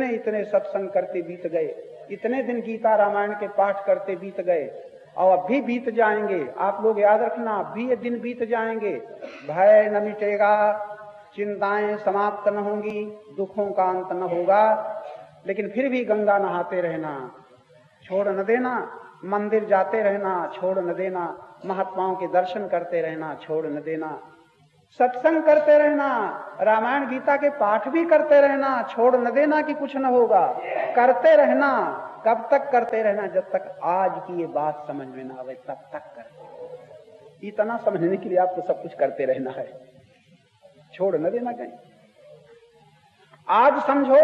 इतने सत्संग करते बीत गए, इतने दिन गीता रामायण के पाठ करते बीत गए, और अब भी बीत जाएंगे। आप लोग याद रखना, अब भी ये दिन बीत जाएंगे। भय न मिटेगा, चिंताएं समाप्त न होंगी, दुखों का अंत न होगा, लेकिन फिर भी गंगा नहाते रहना, छोड़ न देना, मंदिर जाते रहना, छोड़ न देना, महात्माओं के दर्शन करते रहना, छोड़ न देना, सत्संग करते रहना, रामायण गीता के पाठ भी करते रहना, छोड़ न देना कि कुछ न होगा, करते रहना। कब तक करते रहना? जब तक आज की ये बात समझ में ना आवे तब तक करते। इतना समझने के लिए आपको सब कुछ करते रहना है, छोड़ न देना कहीं। आज समझो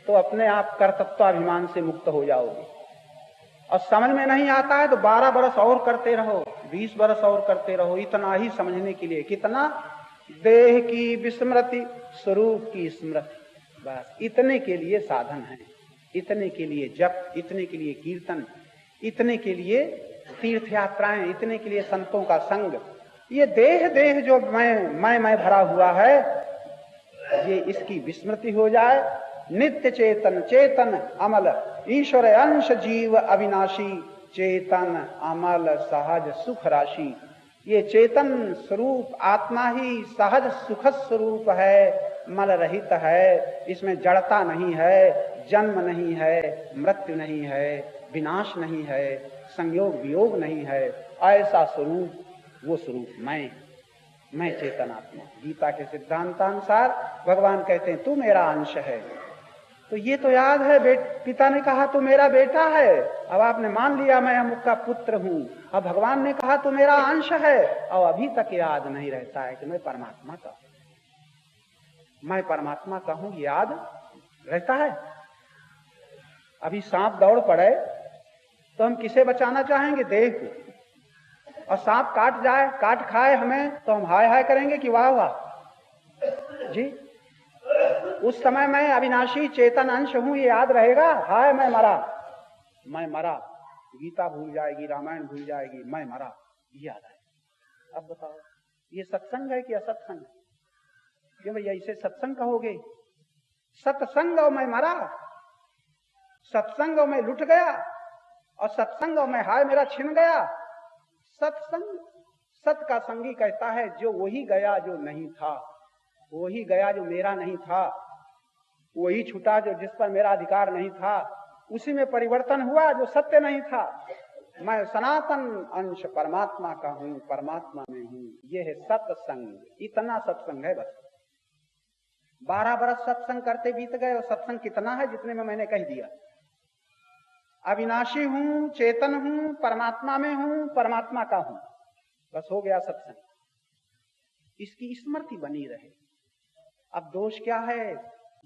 तो अपने आप कर्तव्याभिमान से मुक्त हो जाओगे, और समझ में नहीं आता है तो 12 बरस और करते रहो, 20 बरस और करते रहो, इतना ही समझने के लिए। कितना? देह की विस्मृति, स्वरूप की स्मृति, बस इतने के लिए साधन है, इतने के लिए जप, इतने के लिए कीर्तन, इतने के लिए तीर्थ यात्राएं, इतने के लिए संतों का संग, ये देह देह जो मैं भरा हुआ है, ये इसकी विस्मृति हो जाए। नित्य चेतन चेतन अमल ईश्वर अंश जीव अविनाशी, चेतन अमल सहज सुख राशि। ये चेतन स्वरूप आत्मा ही सहज सुख स्वरूप है, मल रहित है, इसमें जड़ता नहीं है, जन्म नहीं है, मृत्यु नहीं है, विनाश नहीं है, संयोग वियोग नहीं है। ऐसा स्वरूप, वो स्वरूप मैं चेतन आत्मा। गीता के सिद्धांतानुसार भगवान कहते हैं तू मेरा अंश है। तो ये तो याद है, पिता ने कहा तू मेरा बेटा है, अब आपने मान लिया मैं अमुक का पुत्र हूं। अब भगवान ने कहा तू मेरा अंश है, और अभी तक याद नहीं रहता है कि मैं परमात्मा का हूं, मैं परमात्मा का हूं। याद रहता है? अभी सांप दौड़ पड़े तो हम किसे बचाना चाहेंगे? देह को। और सांप काट जाए, काट खाए हमें, तो हम हाय हाय करेंगे कि वाह वाह जी। उस समय मैं अविनाशी चेतन अंश हूं, ये याद रहेगा? हाय मैं मरा, गीता भूल जाएगी, रामायण भूल जाएगी, मैं मरा, ये याद है। अब बताओ ये सत्संग है कि असत्संग है? क्यों भैया इसे सत्संग कहोगे? सत्संग और मैं मरा, सत्संग और मैं लुट गया, और सत्संग और मैं हाय मेरा छिन गया। सत्संग, सत का संगी कहता है जो वही गया जो नहीं था, वही गया जो मेरा नहीं था, वही छूटा जो जिस पर मेरा अधिकार नहीं था, उसी में परिवर्तन हुआ जो सत्य नहीं था। मैं सनातन अंश परमात्मा का हूं, परमात्मा में हूं। ये है सत्संग। इतना सत्संग है बस। 12 बरस सत्संग करते बीत गए, और सत्संग कितना है जितने में मैंने कह दिया। अविनाशी हूं, चेतन हूं, परमात्मा में हूं, परमात्मा का हूं, बस हो गया सत्संग। इसकी स्मृति बनी रहे। अब दोष क्या है?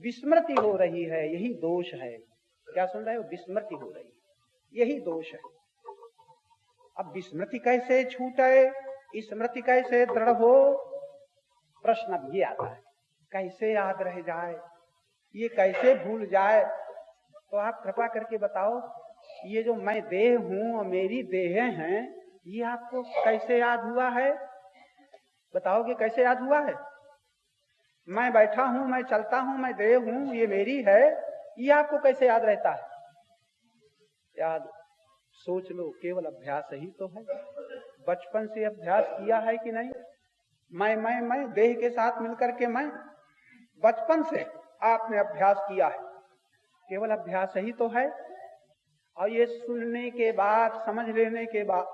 विस्मृति हो रही है, यही दोष है। क्या सुन रहे हो? विस्मृति हो रही है, यही दोष है। अब विस्मृति कैसे छूटे, स्मृति कैसे दृढ़ हो? प्रश्न अब ये आता है, कैसे याद रह जाए, ये कैसे भूल जाए? तो आप कृपा करके बताओ, ये जो मैं देह हूं और मेरी देहें हैं, ये आपको कैसे याद हुआ है? बताओगे कैसे याद हुआ है? मैं बैठा हूं, मैं चलता हूं, मैं देह हूं, ये मेरी है, ये आपको कैसे याद रहता है? याद सोच लो, केवल अभ्यास ही तो है। बचपन से अभ्यास किया है कि नहीं? मैं देह के साथ मिलकर के मैं, बचपन से आपने अभ्यास किया है, केवल अभ्यास ही तो है। और ये सुनने के बाद, समझ लेने के बाद,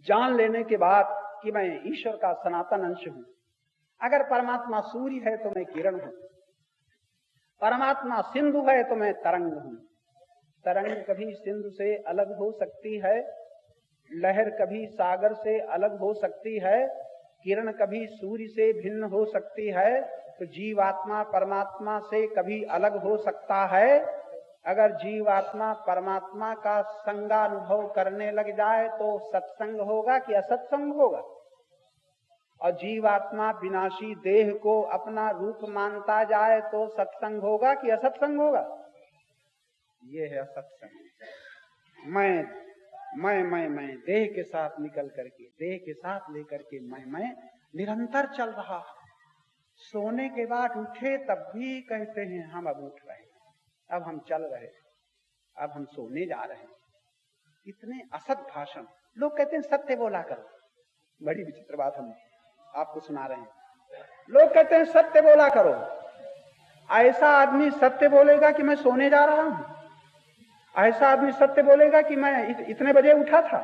जान लेने के बाद कि मैं ईश्वर का सनातन अंश हूं। अगर परमात्मा सूर्य है तो मैं किरण हूं, परमात्मा सिंधु है तो मैं तरंग हूं। तरंग कभी सिंधु से अलग हो सकती है, लहर कभी सागर से अलग हो सकती है, किरण कभी सूर्य से भिन्न हो सकती है, तो जीवात्मा परमात्मा से कभी अलग हो सकता है। अगर जीवात्मा परमात्मा का संगानुभव करने लग जाए तो सत्संग होगा कि असत्संग होगा? और जीवात्मा विनाशी देह को अपना रूप मानता जाए तो सत्संग होगा कि असत्संग होगा? ये है असत्संग। मैं देह के साथ निकल करके, देह के साथ लेकर के मैं निरंतर चल रहा। सोने के बाद उठे तब भी कहते हैं हम अब उठ रहे, अब हम चल रहे, अब हम सोने जा रहे हैं। इतने असत भाषण। लोग कहते हैं सत्य बोला करो। बड़ी विचित्र बात हम आपको सुना रहे हैं। लोग कहते हैं सत्य बोला करो। ऐसा आदमी सत्य बोलेगा कि मैं सोने जा रहा हूं? ऐसा आदमी सत्य बोलेगा कि मैं इतने बजे उठा था?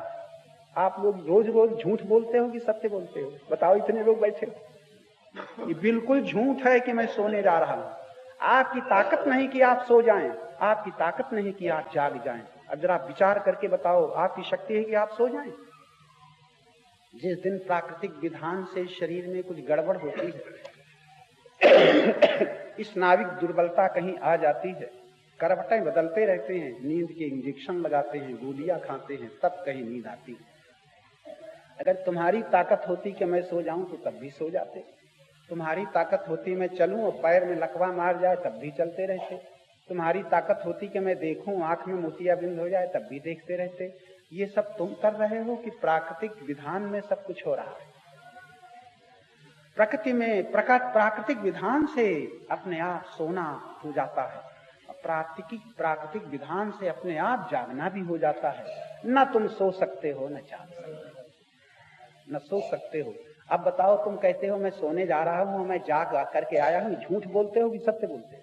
आप लोग रोज रोज झूठ बोलते हो कि सत्य बोलते हो? बताओ, इतने लोग बैठे हो। ये बिल्कुल झूठ है कि मैं सोने जा रहा हूं। आपकी ताकत नहीं कि आप सो जाएं, आपकी ताकत नहीं कि आप जाग जाएं। अब जरा विचार करके बताओ, आपकी शक्ति है कि आप सो जाएं? जिस दिन प्राकृतिक विधान से शरीर में कुछ गड़बड़ होती है, स्नाविक दुर्बलता कहीं आ जाती है, करवटें बदलते रहते हैं, नींद के इंजेक्शन लगाते हैं, गोलियां खाते हैं, तब कहीं नींद आती है। अगर तुम्हारी ताकत होती कि मैं सो जाऊं तो तब भी सो जाते। तुम्हारी ताकत होती मैं चलूं और पैर में लकवा मार जाए तब भी चलते रहते। तुम्हारी ताकत होती कि मैं देखूं, आंख में मोतियाबिंद हो जाए तब भी देखते रहते। ये सब तुम कर रहे हो कि प्राकृतिक विधान में सब कुछ हो रहा है? प्रकृति में प्राकृतिक विधान से अपने आप सोना हो जाता है, प्राकृतिक विधान से अपने आप जागना भी हो जाता है। न तुम सो सकते हो न जाग सकते हो, न सो सकते हो। अब बताओ, तुम कहते हो मैं सोने जा रहा हूं, मैं जाग करके आया हूं, झूठ बोलते हो कि सत्य बोलते हो?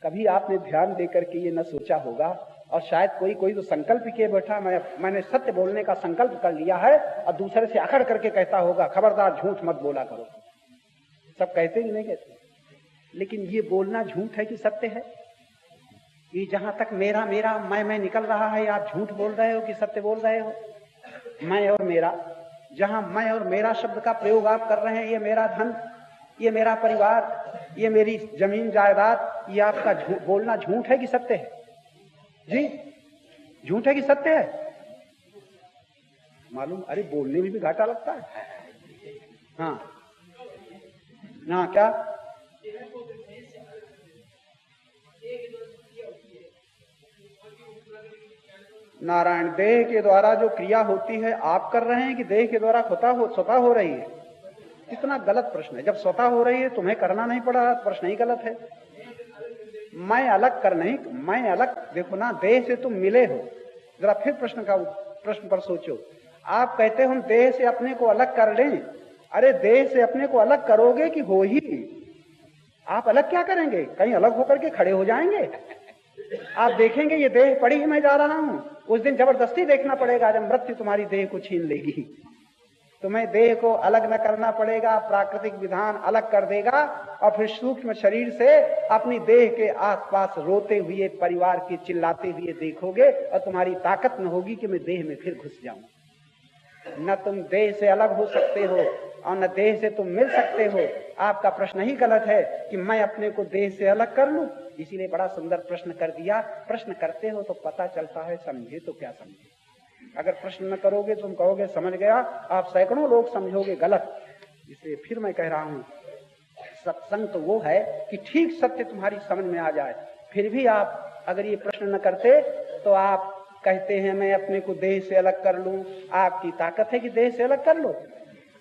कभी आपने ध्यान देकर के ये न सोचा होगा, और शायद कोई तो संकल्प किए बैठा, मैंने सत्य बोलने का संकल्प कर लिया है, और दूसरे से अकड़ करके कहता होगा खबरदार झूठ मत बोला करो। सब कहते ही नहीं कहते, लेकिन ये बोलना झूठ है कि सत्य है? ये जहां तक मेरा मेरा मैं निकल रहा है, आप झूठ बोल रहे हो कि सत्य बोल रहे हो? मैं और मेरा, जहां मैं और मेरा शब्द का प्रयोग आप कर रहे हैं, ये मेरा धन, ये मेरा परिवार, ये मेरी जमीन जायदाद, ये आपका बोलना झूठ है कि सत्य है? जी, झूठ है कि सत्य है? मालूम, अरे बोलने में भी घाटा लगता है। हाँ ना, क्या? नारायण, देह के द्वारा जो क्रिया होती है आप कर रहे हैं कि देह के द्वारा स्वतः हो रही है? कितना गलत प्रश्न है। जब स्वतः हो रही है तुम्हें करना नहीं पड़ रहा, प्रश्न ही गलत है। मैं अलग कर नहीं, मैं अलग, देखो ना, देह से तुम मिले हो। जरा फिर प्रश्न पर सोचो। आप कहते हो हम देह से अपने को अलग कर लें। अरे देह से अपने को अलग करोगे कि हो ही? आप अलग क्या करेंगे? कहीं अलग होकर के खड़े हो जाएंगे? आप देखेंगे ये देह पड़ी ही मैं जा रहा हूं, उस दिन जबरदस्ती देखना पड़ेगा जब मृत्यु तुम्हारी देह को छीन लेगी। तुम्हें देह को अलग न करना पड़ेगा, प्राकृतिक विधान अलग कर देगा, और फिर सूक्ष्म शरीर से अपनी देह के आसपास रोते हुए, परिवार के चिल्लाते हुए देखोगे, और तुम्हारी ताकत न होगी कि मैं देह में फिर घुस जाऊं। न तुम देह से अलग हो सकते हो और न देह से तुम मिल सकते हो। आपका प्रश्न ही गलत है कि मैं अपने को देह से अलग कर लूं। इसीलिए बड़ा सुंदर प्रश्न कर दिया। प्रश्न करते हो तो पता चलता है, समझे तो क्या समझे। अगर प्रश्न न करोगे तुम कहोगे समझ गया, आप सैकड़ों लोग समझोगे गलत। इसलिए फिर मैं कह रहा हूं, सत्संग तो वो है कि ठीक सत्य तुम्हारी समझ में आ जाए। फिर भी आप अगर ये प्रश्न न करते तो आप कहते हैं मैं अपने को देह से अलग कर लूं। आपकी ताकत है कि देह से अलग कर लो।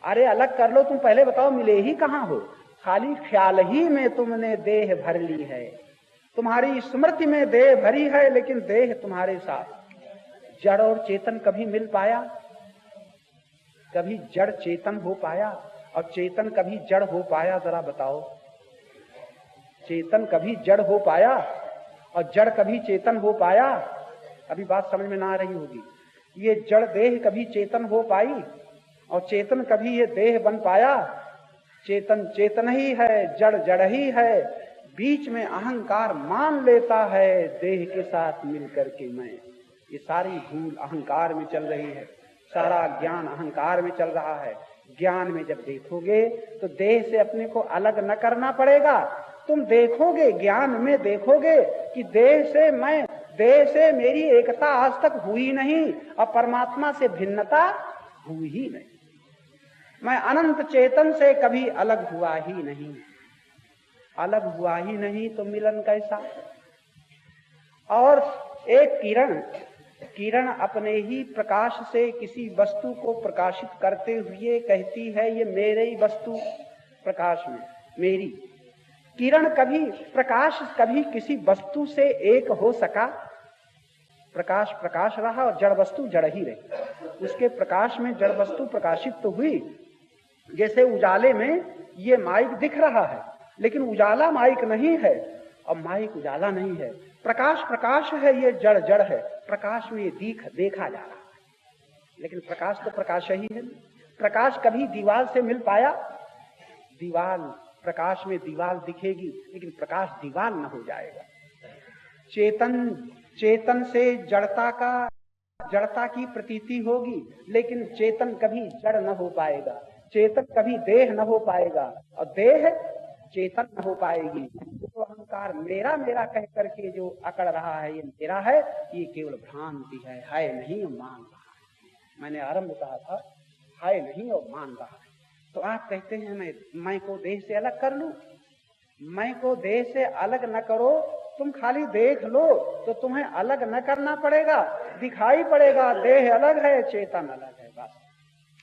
अरे अलग कर लो, तुम पहले बताओ मिले ही कहां हो? खाली ख्याल ही में तुमने देह भर ली है, तुम्हारी स्मृति में देह भरी है, लेकिन देह तुम्हारे साथ। जड़ और चेतन कभी मिल पाया? कभी जड़ चेतन हो पाया? और चेतन कभी जड़ हो पाया? जरा बताओ। चेतन कभी जड़ हो पाया और जड़ कभी चेतन हो पाया? अभी बात समझ में ना आ रही होगी। ये जड़ देह कभी चेतन हो पाई और चेतन कभी ये देह बन पाया? चेतन चेतन ही है, जड़ जड़ ही है। बीच में अहंकार मान लेता है देह के साथ मिलकर के मैं। ये सारी भूल अहंकार में चल रही है, सारा ज्ञान अहंकार में चल रहा है। ज्ञान में जब देखोगे तो देह से अपने को अलग न करना पड़ेगा। तुम देखोगे, ज्ञान में देखोगे कि देह से मेरी एकता आज तक हुई नहीं और परमात्मा से भिन्नता हुई ही नहीं। मैं अनंत चेतन से कभी अलग हुआ ही नहीं। अलग हुआ ही नहीं तो मिलन कैसा? और एक किरण अपने ही प्रकाश से किसी वस्तु को प्रकाशित करते हुए कहती है ये मेरे ही वस्तु प्रकाश में मेरी। किरण कभी, प्रकाश कभी किसी वस्तु से एक हो सका? प्रकाश प्रकाश रहा और जड़ वस्तु जड़ ही रही। उसके प्रकाश में जड़ वस्तु प्रकाशित तो हुई। जैसे उजाले में ये माइक दिख रहा है, लेकिन उजाला माइक नहीं है और माइक उजाला नहीं है। प्रकाश प्रकाश है, ये जड़ जड़ है। प्रकाश में ये देखा जा रहा है, लेकिन प्रकाश तो प्रकाश ही है। प्रकाश कभी दीवार से मिल पाया? दीवार, प्रकाश में दीवार दिखेगी, लेकिन प्रकाश दीवार न हो जाएगा। चेतन से जड़ता की प्रतीति होगी, लेकिन चेतन कभी जड़ न हो पाएगा। चेतन कभी देह न हो पाएगा और देह चेतन न हो पाएगी। तो अहंकार मेरा मेरा कह करके जो अकड़ रहा है ये मेरा है, ये केवल भ्रांति है नहीं और मान रहा है। मैंने आरंभ कहा था है नहीं और मान रहा है। तो आप कहते हैं मैं को देह से अलग कर लूं। मैं को देह से अलग न करो, तुम खाली देख लो तो तुम्हें अलग न करना पड़ेगा। दिखाई पड़ेगा, देह अलग है, चेतन अलग है, बस।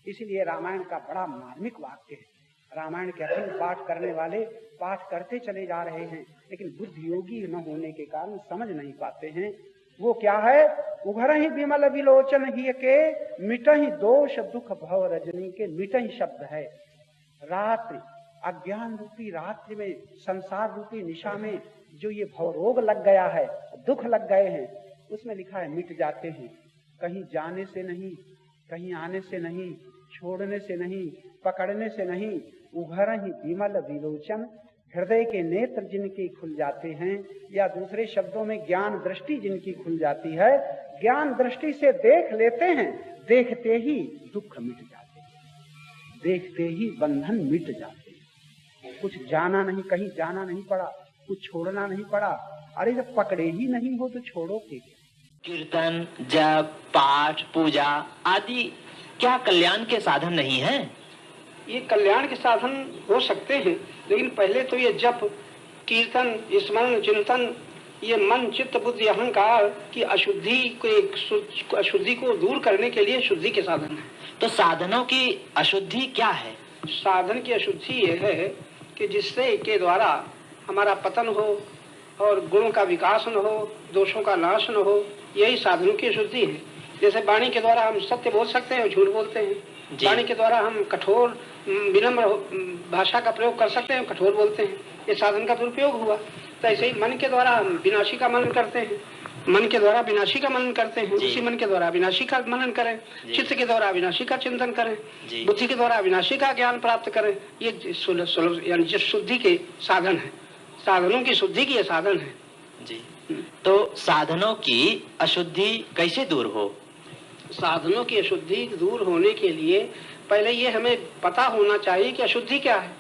इसलिए रामायण का बड़ा मार्मिक वाक्य है। रामायण के अखंड पाठ करने वाले पाठ करते चले जा रहे हैं, लेकिन बुद्धि योगी न होने के कारण समझ नहीं पाते हैं। वो क्या है? उघरहि विमल विलोचन ही के मिटहि दोष दुख भव रजनी के। मिटहि शब्द है रात्रि, अज्ञान रूपी रात्रि में, संसार रूपी निशा में जो ये भवरोग लग गया है, दुख लग गए हैं, उसमें लिखा है मिट जाते हैं। कहीं जाने से नहीं, कहीं आने से नहीं, छोड़ने से नहीं, पकड़ने से नहीं। उघरहि विमल विलोचन, हृदय के नेत्र जिनके खुल जाते हैं, या दूसरे शब्दों में ज्ञान दृष्टि जिनकी खुल जाती है, ज्ञान दृष्टि से देख लेते हैं, देखते ही दुख मिट जाते हैं, देखते ही बंधन मिट जाते हैं। कुछ जाना नहीं, कहीं जाना नहीं पड़ा, कुछ छोड़ना नहीं पड़ा। अरे जब पकड़े ही नहीं हो तो छोड़ो क्या? कीर्तन, जप, पाठ, पूजा आदि क्या कल्याण के साधन नहीं है? ये कल्याण के साधन हो सकते हैं, लेकिन पहले तो ये जप, कीर्तन, स्मरण, चिंतन, ये मन, चित्त, बुद्धि, अहंकार की अशुद्धि को दूर करने के लिए शुद्धि के साधन है। तो साधनों की अशुद्धि क्या है? साधन की अशुद्धि ये है कि जिससे के द्वारा हमारा पतन हो और गुणों का विकास न हो, दोषों का नाश न हो, यही साधनों की अशुद्धि है। जैसे वाणी के द्वारा हम सत्य बोल सकते हैं और झूठ बोलते हैं, वाणी के द्वारा हम कठोर विनम्र भाषा का प्रयोग कर सकते हैं, कठोर बोलते हैं, ये साधन का दुरुपयोग हुआ। तो ऐसे ही मन के द्वारा हम विनाशी का मनन करते हैं, मन के द्वारा विनाशी का मनन करते हैं, उसी मन के द्वारा विनाशी का मनन करें, चित्त के द्वारा विनाशी का चिंतन करें, बुद्धि के द्वारा विनाशी का ज्ञान प्राप्त करें। ये सुलभ यानी जो शुद्धि के साधन है, साधनों की शुद्धि की ये साधन है जी। तो साधनों की अशुद्धि कैसे दूर हो? साधनों की अशुद्धि दूर होने के लिए पहले ये हमें पता होना चाहिए कि अशुद्धि क्या है,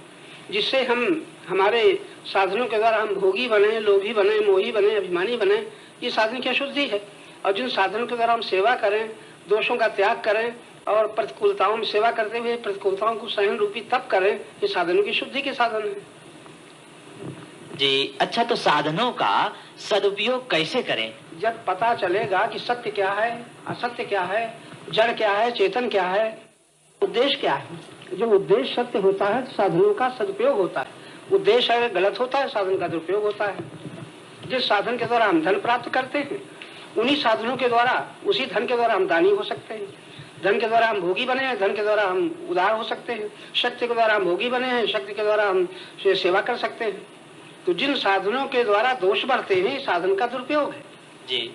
जिससे हम हमारे साधनों के द्वारा हम भोगी बने, लोभी बने, मोही बने, अभिमानी बने, ये साधन की अशुद्धि है। और जिन साधनों के द्वारा हम सेवा करें, दोषों का त्याग करें और प्रतिकूलताओं में सेवा करते हुए प्रतिकूलताओं को सहन रूपी तप करें, ये साधनों की शुद्धि के साधन है जी। अच्छा, तो साधनों का सदुपयोग कैसे करें? जब पता चलेगा कि सत्य क्या है, असत्य क्या है, जड़ क्या है, चेतन क्या है, उद्देश्य क्या है। जब उद्देश्य सत्य होता है तो साधनों का सदुपयोग होता है। उद्देश्य अगर गलत होता है, साधन का दुरुपयोग होता है। जिस साधन के द्वारा हम धन प्राप्त करते हैं, उन्हीं साधनों के द्वारा, उसी धन के द्वारा हम दानी हो सकते हैं। धन के द्वारा हम भोगी बने हैं, धन के द्वारा हम उदार हो सकते हैं। शक्ति के द्वारा हम भोगी बने हैं, शक्ति के द्वारा हम सेवा कर सकते हैं। तो जिन साधनों के द्वारा दोष बढ़ते हैं, साधन का दुरुपयोग है जी।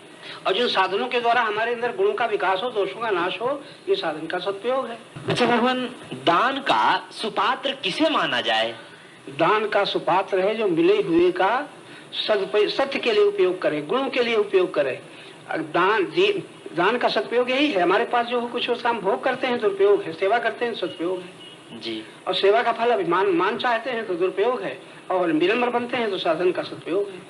और जिन साधनों के द्वारा हमारे अंदर गुणों का विकास हो, दोषों का नाश हो, ये साधन का सदुपयोग है। अच्छा भगवान, दान का सुपात्र किसे माना जाए? दान का सुपात्र है जो मिले हुए का सत्य के लिए उपयोग करे, गुणों के लिए उपयोग करे। दान का सदुपयोग यही है। हमारे पास जो कुछ उसका हम भोग करते हैं दुरुपयोग है, सेवा करते हैं सदुपयोग है जी। और सेवा का फल अभिमान मान चाहते हैं तो दुरुपयोग है, और विनम्र बनते हैं तो साधन का सदुपयोग है।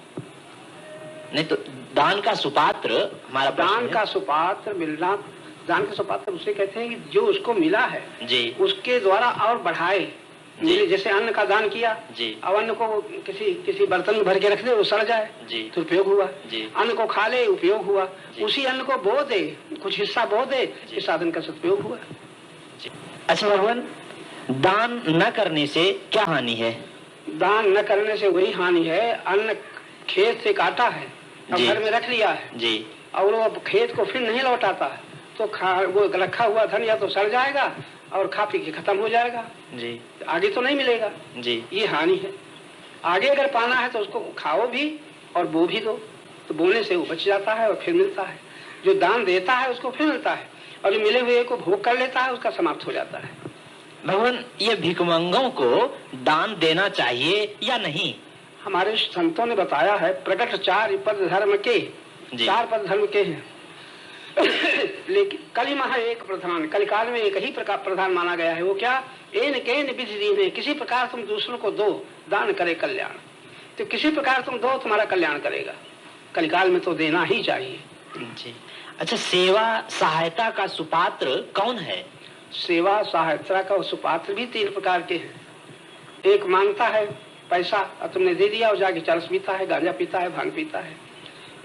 नहीं तो दान का सुपात्र हमारा दान का सुपात्र मिलना, दान का सुपात्र उसे कहते हैं कि जो उसको मिला है जी, उसके द्वारा और बढ़ाए। जैसे अन्न का दान किया जी, अब अन्न को किसी बर्तन में भर के रख दे, वो सड़ जाए जी, तो उपयोग हुआ जी। अन्न को खा ले, उपयोग हुआ। उसी अन्न को बो दे, कुछ हिस्सा बो दे, इस साधन का सदुपयोग हुआ। अच्छा भगवान, दान न करने से क्या हानि है? दान न करने से वही हानि है, अन्न खेत से काटा है और घर में रख लिया है जी, और वो खेत को फिर नहीं लौटाता है तो वो रखा हुआ धन या तो सड़ जाएगा और खा पी के खत्म हो जाएगा जी, आगे तो नहीं मिलेगा जी। ये हानि है। आगे अगर पाना है तो उसको खाओ भी और बो भी दो, तो बोने से वो बच जाता है और फिर मिलता है। जो दान देता है उसको फिर मिलता है, और जो मिले हुए को भोग कर लेता है उसका समाप्त हो जाता है। भगवान, ये भिखमंगों को दान देना चाहिए या नहीं? हमारे संतों ने बताया है, प्रकट 4 पद धर्म के, 4 पद धर्म के हैं लेकिन कलिमा है एक प्रधान, कलिकाल में एक ही प्रकार प्रधान माना गया है। वो क्या? एन केन विधि दीने, किसी प्रकार तुम दूसरों को दो, दान करे कल्याण। तो किसी प्रकार तुम दो, तुम्हारा कल्याण करेगा। कलिकाल में तो देना ही चाहिए जी। अच्छा, सेवा सहायता का सुपात्र कौन है? सेवा सहायता का सुपात्र भी 3 प्रकार के हैं। एक मांगता है पैसा और तुमने दे दिया और जाके चरस पीता है, गांजा पीता है, भांग पीता है।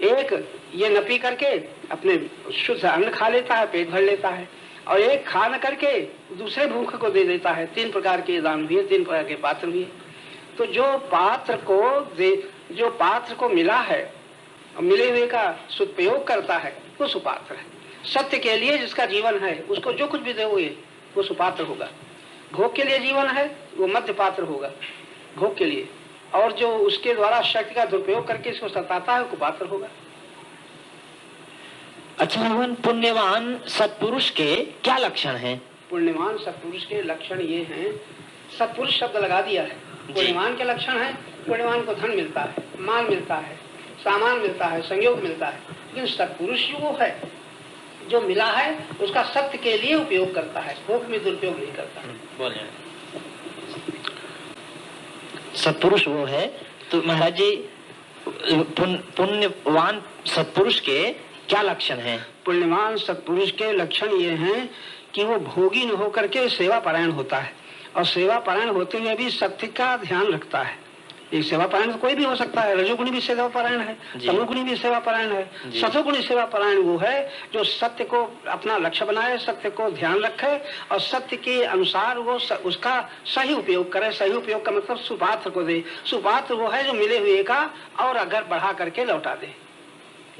एक ये न पी करके अपने शुद्ध अन्न खा लेता है, पेट भर लेता है, और एक खा न करके दूसरे भूखे को दे देता है। 3 प्रकार के दान भी है, 3 प्रकार के पात्र भी है। तो जो पात्र को मिला है, मिले हुए का सदुपयोग करता है, वो सुपात्र है। सत्य के लिए जिसका जीवन है, उसको जो कुछ भी दोगे वो सुपात्र होगा। भोग के लिए जीवन है, वो मध्य पात्र होगा भोग के लिए, और जो उसके द्वारा शक्ति का दुरुपयोग करके इसको सताता है, वो कुपात्र होगा। अच्छा भगवान, पुण्यवान सत्पुरुष के क्या लक्षण हैं? पुण्यवान सत्पुरुष के लक्षण ये हैं, सत्पुरुष शब्द लगा दिया है। पुण्यवान के लक्षण है, पुण्यवान को धन मिलता है, मान मिलता है, सामान मिलता है, संयोग मिलता है। लेकिन सत्पुरुष वो है जो मिला है उसका सत्य के लिए उपयोग करता है, भोग में दुरुपयोग नहीं करता। बोले सत्पुरुष वो है। तो महाराज जी, पुण्यवान सत्पुरुष के क्या लक्षण हैं? पुण्यवान सत्पुरुष के लक्षण ये हैं कि वो भोगी न होकर के सेवा परायण होता है, और सेवा परायण होते हुए भी सत्य का ध्यान रखता है। एक सेवा परायण कोई भी हो सकता है, रजोगुणी भी सेवा परायण है, तमोगुणी भी सेवा परायण है, सतोगुणी सेवा परायण वो है जो सत्य को अपना लक्ष्य बनाए, सत्य को ध्यान रखे और सत्य के अनुसार वो उसका सही उपयोग करे। सही उपयोग का मतलब सुपात्र को दे। सुपात्र वो है जो मिले हुए का और अगर बढ़ा करके लौटा दे।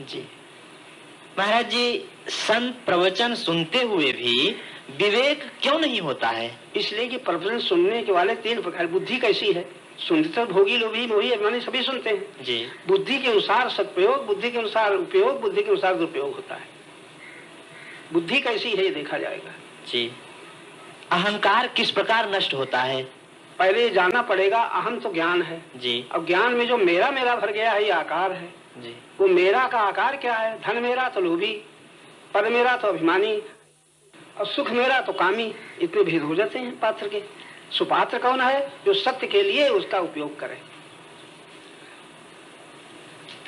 जी महाराज जी, संत प्रवचन सुनते हुए भी विवेक क्यों नहीं होता है? इसलिए कि प्रवचन सुनने के वाले 3 प्रकार। बुद्धि कैसी है? सुनते तो भोगी, लोभी, मोही, अभिमानी सभी सुनते हैं जी। बुद्धि के अनुसार सदप्रयोग, बुद्धि के अनुसार उपयोग, बुद्धि के अनुसार दुरुपयोग होता है। बुद्धि कैसी है ये देखा जाएगा। जी। अहंकार किस प्रकार नष्ट होता है? पहले जानना पड़ेगा। अहम तो ज्ञान है जी। अब ज्ञान में जो मेरा मेरा भर गया है, ये आकार है जी। वो मेरा का आकार क्या है? धन मेरा तो लोभी, पद मेरा तो अभिमानी, और सुख मेरा तो कामी। इतने भेद हो जाते हैं पात्र के। सुपात्र कौन है? जो सत्य के लिए उसका उपयोग करे।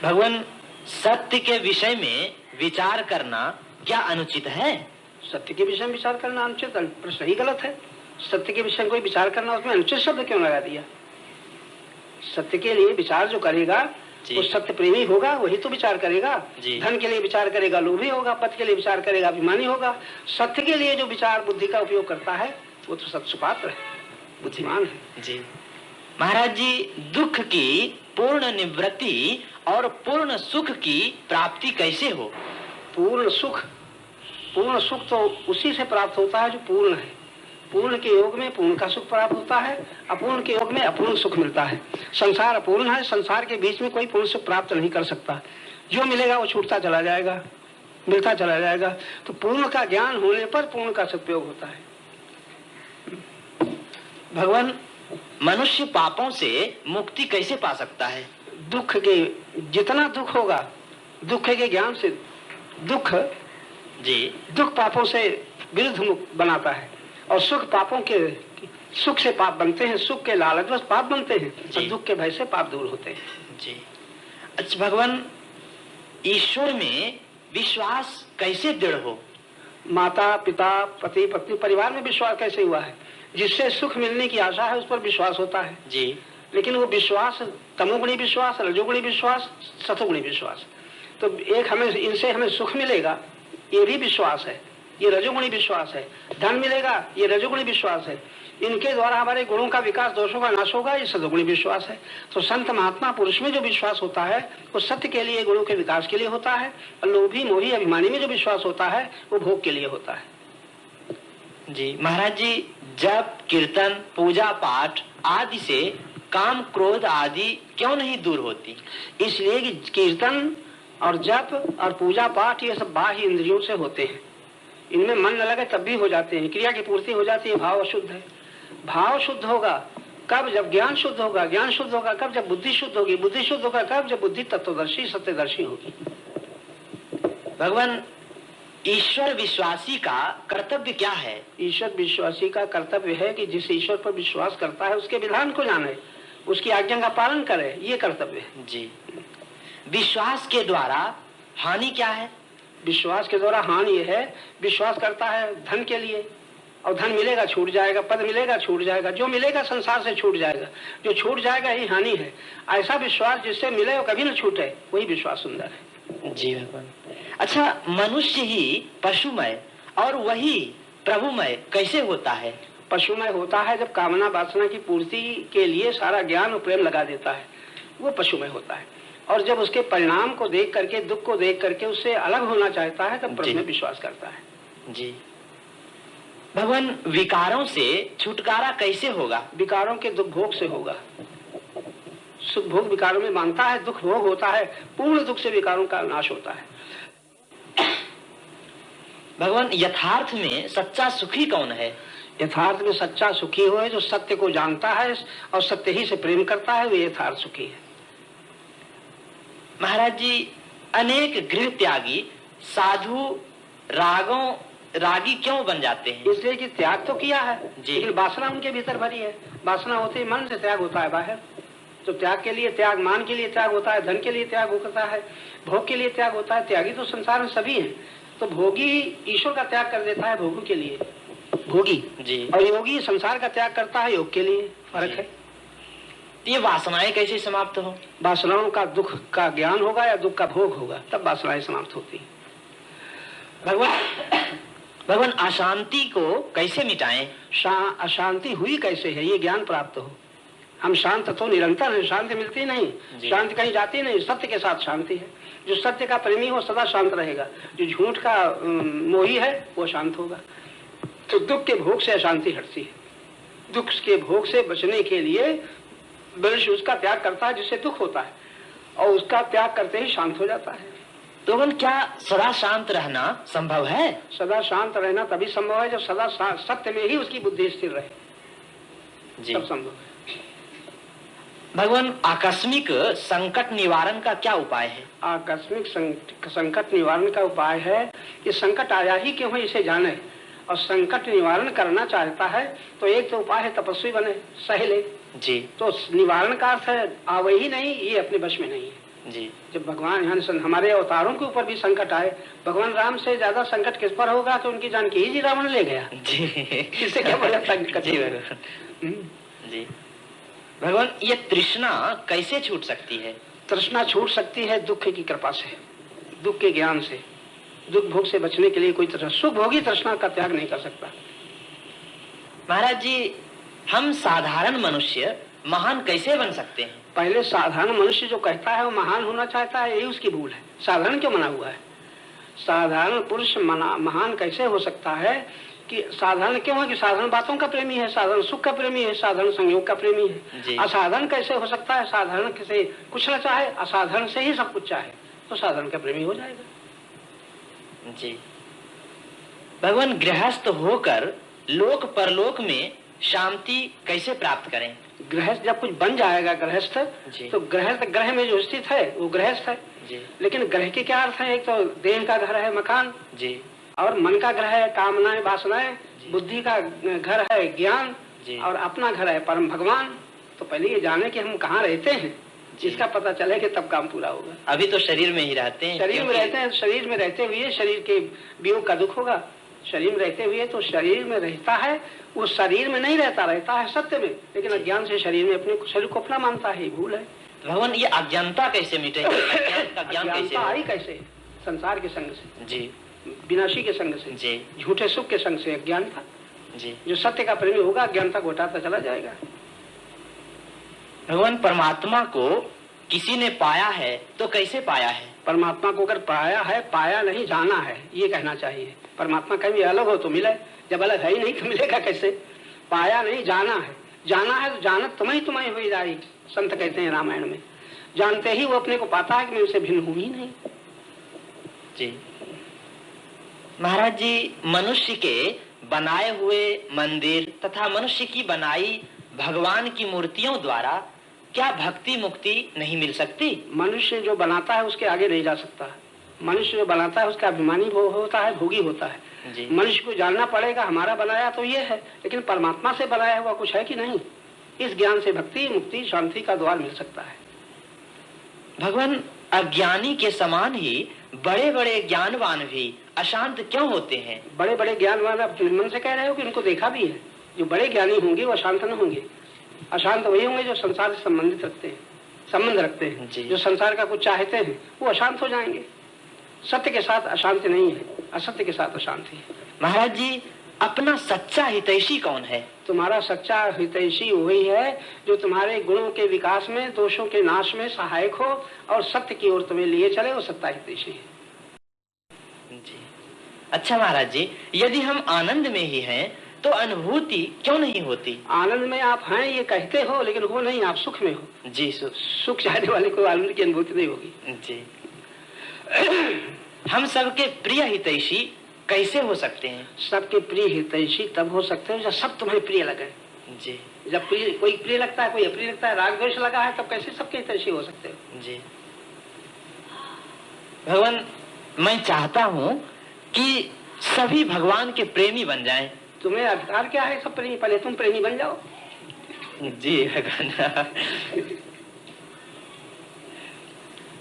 भगवान, सत्य के विषय में विचार करना क्या अनुचित है? सत्य के विषय में विचार करना अनुचित? प्रश्न ही गलत है। सत्य के विषय में कोई विचार करना, उसमें अनुचित शब्द क्यों लगा दिया? सत्य के लिए विचार जो करेगा वो सत्य प्रेमी होगा, वही तो विचार करेगा। धन के लिए विचार करेगा, लोभी होगा। पद के लिए विचार करेगा, अभिमानी होगा। सत्य के लिए जो विचार बुद्धि का उपयोग करता है वो तो सत्सुपात्र है, बुद्धिमान है। जी महाराज जी, दुख की पूर्ण निवृत्ति और पूर्ण सुख की प्राप्ति कैसे हो? पूर्ण सुख तो उसी से प्राप्त होता है जो पूर्ण है। पूर्ण के योग में पूर्ण का सुख प्राप्त होता है, अपूर्ण के योग में अपूर्ण सुख मिलता है। संसार अपूर्ण है, संसार के बीच में कोई पूर्ण सुख प्राप्त नहीं कर सकता। जो मिलेगा वो छूटता चला जाएगा, मिलता चला जाएगा। तो पूर्ण का ज्ञान होने पर पूर्ण का सदुपयोग होता है। भगवान, मनुष्य पापों से मुक्ति कैसे पा सकता है? दुख के जितना दुख होगा, दुख के ज्ञान से दुख पापों से विरुद्ध बनाता है, और सुख पापों के सुख से पाप बनते हैं, सुख के लालचवश पाप बनते हैं, और दुख के भय से पाप दूर होते हैं। जी। अच्छा भगवान, ईश्वर में विश्वास कैसे दृढ़ हो? माता पिता पति पत्नी परिवार में विश्वास कैसे हुआ है? जिससे सुख मिलने की आशा है उस पर विश्वास होता है जी। लेकिन वो विश्वास तमोगुणी विश्वास, रजोगुणी विश्वास, सतोगुणी विश्वास। तो एक इनसे हमें सुख मिलेगा, ये भी विश्वास है, ये रजोगुणी विश्वास है। धन मिलेगा, ये रजोगुणी विश्वास है। इनके द्वारा हमारे गुणों का विकास, दोषों का नाश होगा, ये सदोगुणी विश्वास है। तो संत महात्मा पुरुष में जो विश्वास होता है वो सत्य के लिए, गुणों के विकास के लिए होता है, और लोभी मोही अभिमानी में जो विश्वास होता है वो भोग के लिए होता है। जी महाराज जी, जप कीर्तन पूजा पाठ आदि से काम क्रोध आदि क्यों नहीं दूर होती? इसलिए कि कीर्तन और जप और पूजा पाठ ये सब बाह्य इंद्रियों से होते हैं, इनमें मन न लगे तब भी हो जाते हैं, क्रिया की पूर्ति हो जाती है। भाव अशुद्ध है। भाव शुद्ध होगा कब? जब ज्ञान शुद्ध होगा। ज्ञान शुद्ध होगा कब? जब बुद्धि शुद्ध होगी। बुद्धि शुद्ध होगा कब? जब बुद्धि तत्वदर्शी सत्यदर्शी होगी। भगवान, ईश्वर विश्वासी का कर्तव्य क्या है? ईश्वर विश्वासी का कर्तव्य है कि जिस ईश्वर पर विश्वास करता है उसके विधान को जाने, उसकी आज्ञा का पालन करे, ये कर्तव्य है। जी। विश्वास के द्वारा हानि क्या है? विश्वास के द्वारा हानि ये है, विश्वास करता है धन के लिए, और धन मिलेगा छूट जाएगा, पद मिलेगा छूट जाएगा, जो मिलेगा संसार से छूट जाएगा, जो छूट जाएगा ही हानि है। ऐसा विश्वास जिससे मिले और कभी न छूटे, वही विश्वास सुंदर है। जी भगवान। अच्छा, मनुष्य ही पशुमय और वही प्रभुमय कैसे होता है? पशुमय होता है जब कामना वासना की पूर्ति के लिए सारा ज्ञान और प्रेम लगा देता है, वो पशुमय होता है। और जब उसके परिणाम को देख करके, दुख को देख करके उससे अलग होना चाहता है, तब प्रभु में विश्वास करता है। जी भगवान, विकारों से छुटकारा कैसे होगा? विकारों के दुख भोग से होगा। सुख भोग विकारों में मानता है, दुख भोग होता है, पूर्ण दुख से विकारों का नाश होता है। भगवान, यथार्थ में सच्चा सुखी कौन है? यथार्थ में सच्चा सुखी वो है जो सत्य को जानता है और सत्य ही से प्रेम करता है, वो यथार्थ सुखी है। महाराज जी, अनेक गृह त्यागी साधु रागी क्यों बन जाते हैं? इसलिए कि त्याग तो किया है, जी। लेकिन वासना उनके भीतर भरी है। वासना होते ही मन से त्याग होता है बाहर। तो त्याग के लिए त्याग, मान के लिए त्याग होता है, धन के लिए त्याग होता है, भोग के लिए त्याग होता है। त्यागी तो संसार में सभी हैं। तो भोगी ईश्वर का त्याग कर देता है भोगों के लिए, भोगी जी, और योगी संसार का त्याग करता है योग के लिए। फर्क है। ये वासनाएं कैसे समाप्त हो? वासनाओं का दुख का ज्ञान होगा या दुख का भोग होगा, तब वासनाएं समाप्त होती है। भगवान, अशांति को कैसे मिटाएं? अशांति हुई कैसे है, ये ज्ञान प्राप्त हो। हम शांत तो निरंतर है, शांति मिलती नहीं, शांति कहीं जाती नहीं। सत्य के साथ शांति है। जो सत्य का प्रेमी हो सदा शांत रहेगा, जो झूठ का मोही है वो शांत होगा। तो दुख के भोग से अशांति हटती है। दुख के भोग से बचने के लिए मनुष्य उसका त्याग करता है जिससे दुख होता है, और उसका त्याग करते ही शांत हो जाता है। तो क्या सदा शांत रहना संभव है? सदा शांत रहना तभी संभव है जब सदा सत्य में ही उसकी बुद्धि स्थिर रहे, तब संभव है। भगवान, आकस्मिक संकट निवारण का क्या उपाय है? आकस्मिक संकट निवारण का उपाय है कि संकट आया ही क्यों है इसे जाने, और संकट निवारण करना चाहता है तो एक तो उपाय है तपस्वी बने, सह ले जी। तो निवारण का अर्थ है आवे ही नहीं, ये अपने वश में नहीं है जी। जब भगवान यहाँ हमारे अवतारों के ऊपर भी संकट आए, भगवान राम से ज्यादा संकट किस पर होगा कि उनकी जानकी ही रावण ले गया जी। इससे क्या बड़ा संकट जी जी। भगवान, ये तृष्णा कैसे छूट सकती है? तृष्णा छूट सकती है दुख की कृपा से, दुख के ज्ञान से। दुख भोग से बचने के लिए कोई सुख भोगी तृष्णा का त्याग नहीं कर सकता। महाराज जी, हम साधारण मनुष्य महान कैसे बन सकते हैं? पहले साधारण मनुष्य जो कहता है वो महान होना चाहता है, यही उसकी भूल है। साधारण क्यों मना हुआ है? साधारण पुरुष महान कैसे हो सकता है कि साधारण क्यों है कि साधारण बातों का प्रेमी है, साधारण सुख का प्रेमी है, साधारण संयोग का प्रेमी है। असाधारण कैसे हो सकता है? साधारण से कुछ न चाहे, असाधारण से ही सब कुछ चाहे, तो साधारण का प्रेमी हो जाएगा। जी। भगवान, गृहस्थ होकर लोक परलोक में शांति कैसे प्राप्त करें? गृहस्थ जब कुछ बन जाएगा गृहस्थ, तो गृहस्थ ग्रह में जो स्थित है वो गृहस्थ है जी। लेकिन ग्रह के क्या अर्थ है? एक तो देह का घर है मकान जी, और मन का घर है कामनाएं वासनाएं, बुद्धि का घर है ज्ञान जी, और अपना घर है परम भगवान। तो पहले ये जाने कि हम कहाँ रहते हैं, जिसका पता चले कि तब काम पूरा होगा। अभी तो शरीर में ही रहते हैं, शरीर में रहते हैं, शरीर में रहते हुए शरीर के वियोग का दुख होगा। शरीर में रहते हुए तो शरीर में रहता है, वो शरीर में नहीं रहता, रहता है सत्य में, लेकिन अज्ञान से शरीर में अपने शरीर को अपना मानता है, भूल है। भगवान, ये अज्ञानता कैसे मिटेगी? अज्ञानता आई कैसे? संसार के संग से जी, विनाशी के संग से जी, झूठे सुख के संग से अज्ञानता जी। जो सत्य का प्रेमी होगा अज्ञानता को हटाता चला जाएगा। भगवान, परमात्मा को किसी ने पाया है तो कैसे पाया है? परमात्मा को अगर पाया है, पाया नहीं जाना है, ये कहना चाहिए। परमात्मा कभी अलग हो तो मिले, जब अलग है ही नहीं तो मिलेगा कैसे? पाया नहीं, जाना है। जाना है तो जानत तुम्हें हुई जाई, संत कहते हैं रामायण में। जानते ही वो अपने को पाता है कि मैं उसे भिन्न हूं ही नहीं। जी महाराज जी, मनुष्य के बनाए हुए मंदिर तथा मनुष्य की बनाई भगवान की मूर्तियों द्वारा क्या भक्ति मुक्ति नहीं मिल सकती? मनुष्य जो बनाता है उसके आगे नहीं जा सकता। मनुष्य जो बनाता है उसका अभिमानी होता है, भोगी होता है। मनुष्य को जानना पड़ेगा हमारा बनाया तो ये है, लेकिन परमात्मा से बनाया हुआ कुछ है कि नहीं। इस ज्ञान से भक्ति मुक्ति शांति का द्वार मिल सकता है। भगवान, अज्ञानी के समान ही बड़े बड़े ज्ञानवान भी अशांत क्यों होते हैं? बड़े बड़े ज्ञानवान आप मन से कह रहे हो कि उनको देखा भी है। जो बड़े ज्ञानी होंगे वो अशांत न होंगे। अशांत वही होंगे जो संसार से संबंध रखते हैं। जो संसार का कुछ चाहते हैं वो अशांत हो जाएंगे। सत्य के साथ अशांति नहीं है, असत्य के साथ अशांति है। महाराज जी, अपना सच्चा हितैषी कौन है? तुम्हारा सच्चा हितैषी वही है जो तुम्हारे गुणों के विकास में, दोषों के नाश में सहायक हो और सत्य की ओर तुम्हें लिए चले, वो सत्ता हितैषी है। जी। अच्छा महाराज जी, यदि हम आनंद में ही हैं तो अनुभूति क्यों नहीं होती? आनंद में आप हैं ये कहते हो, लेकिन वो नहीं, आप सुख में हो। जी। सुख चाहने वाले को आनंद की अनुभूति नहीं होगी। जी। हम सबके प्रिय हितैषी कैसे हो सकते हैं? सबके प्रिय हितैषी तब हो सकते हो जब सब तुम्हें प्रिय लगे। जी। जब कोई प्रिय लगता है, कोई अप्रिय लगता है, राग द्वेष लगा है, तब कैसे सबके हितैषी हो सकते हो? जी। भगवान, मैं चाहता हूँ कि सभी भगवान के प्रेमी बन जाएं। तुम्हें अधिकार क्या है सब प्रेमी? पहले तुम प्रेमी बन जाओ। जी भगवान।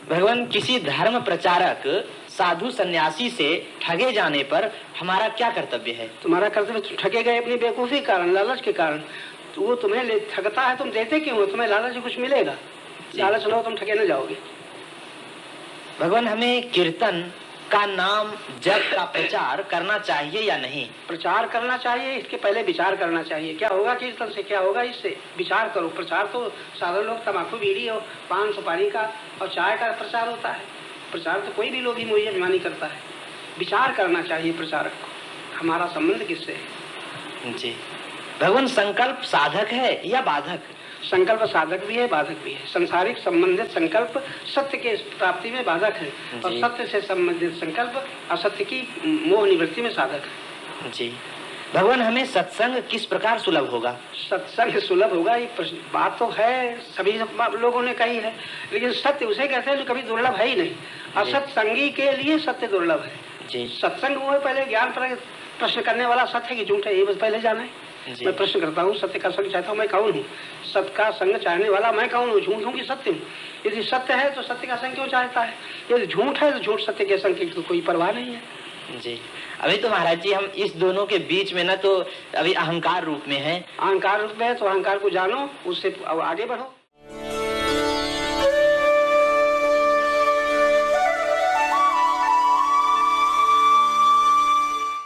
भगवान, किसी धर्म प्रचारक साधु सन्यासी से ठगे जाने पर हमारा क्या कर्तव्य है? तुम्हारा कर्तव्य, तुम ठगे गए अपनी बेवकूफी के कारण, लालच के कारण। तो वो तुम्हें ठगता है, तुम देते क्यों हो? तुम्हें लालच से कुछ मिलेगा। लालच लो, तुम ठगे न जाओगे। भगवान, हमें कीर्तन का नाम जप का प्रचार करना चाहिए या नहीं? प्रचार करना चाहिए, इसके पहले विचार करना चाहिए। क्या होगा कीर्तन से, क्या होगा इससे? विचार करो। प्रचार तो साधारण लोग तम्बाकू, बीड़ी और पान सुपारी का और चाय का प्रचार होता है। प्रचार तो कोई भी लोग ही मुझे अभिमानी करता है। विचार करना चाहिए प्रचारक को, हमारा संबंध किससे है। जी। भगवान, संकल्प साधक है या बाधक? संकल्प साधक भी है, बाधक भी है। संसारिक संबंधित संकल्प सत्य के प्राप्ति में बाधक है, और सत्य से संबंधित संकल्प असत्य की मोह निवृत्ति में साधक है। जी। भगवान, हमें सत्संग किस प्रकार सुलभ होगा? सत्संग सुलभ होगा, ये बात तो है, सभी लोगों ने कही है, लेकिन सत्य उसे कहते हैं जो कभी दुर्लभ है ही नहीं। असत्संगी के लिए सत्य दुर्लभ है। जी। सत्संग वो है पहले ज्ञान पर प्रश्न करने वाला, सत्य की झूठ है ये बस पहले जाना है। मैं प्रश्न करता हूँ, सत्य का संग चाहता हूँ, मैं कौन हूँ? सत्य का संग चाहने वाला मैं कौन हूँ? झूठ हूँ कि सत्य हूँ? यदि सत्य है तो सत्य का संग क्यों चाहता है? यदि झूठ है तो झूठ सत्य के संग की तो कोई परवाह नहीं है। जी। अभी तो महाराज जी हम इस दोनों के बीच में ना तो अभी अहंकार रूप में है। अहंकार रूप में है तो अहंकार को जानो, उससे आगे बढ़ो।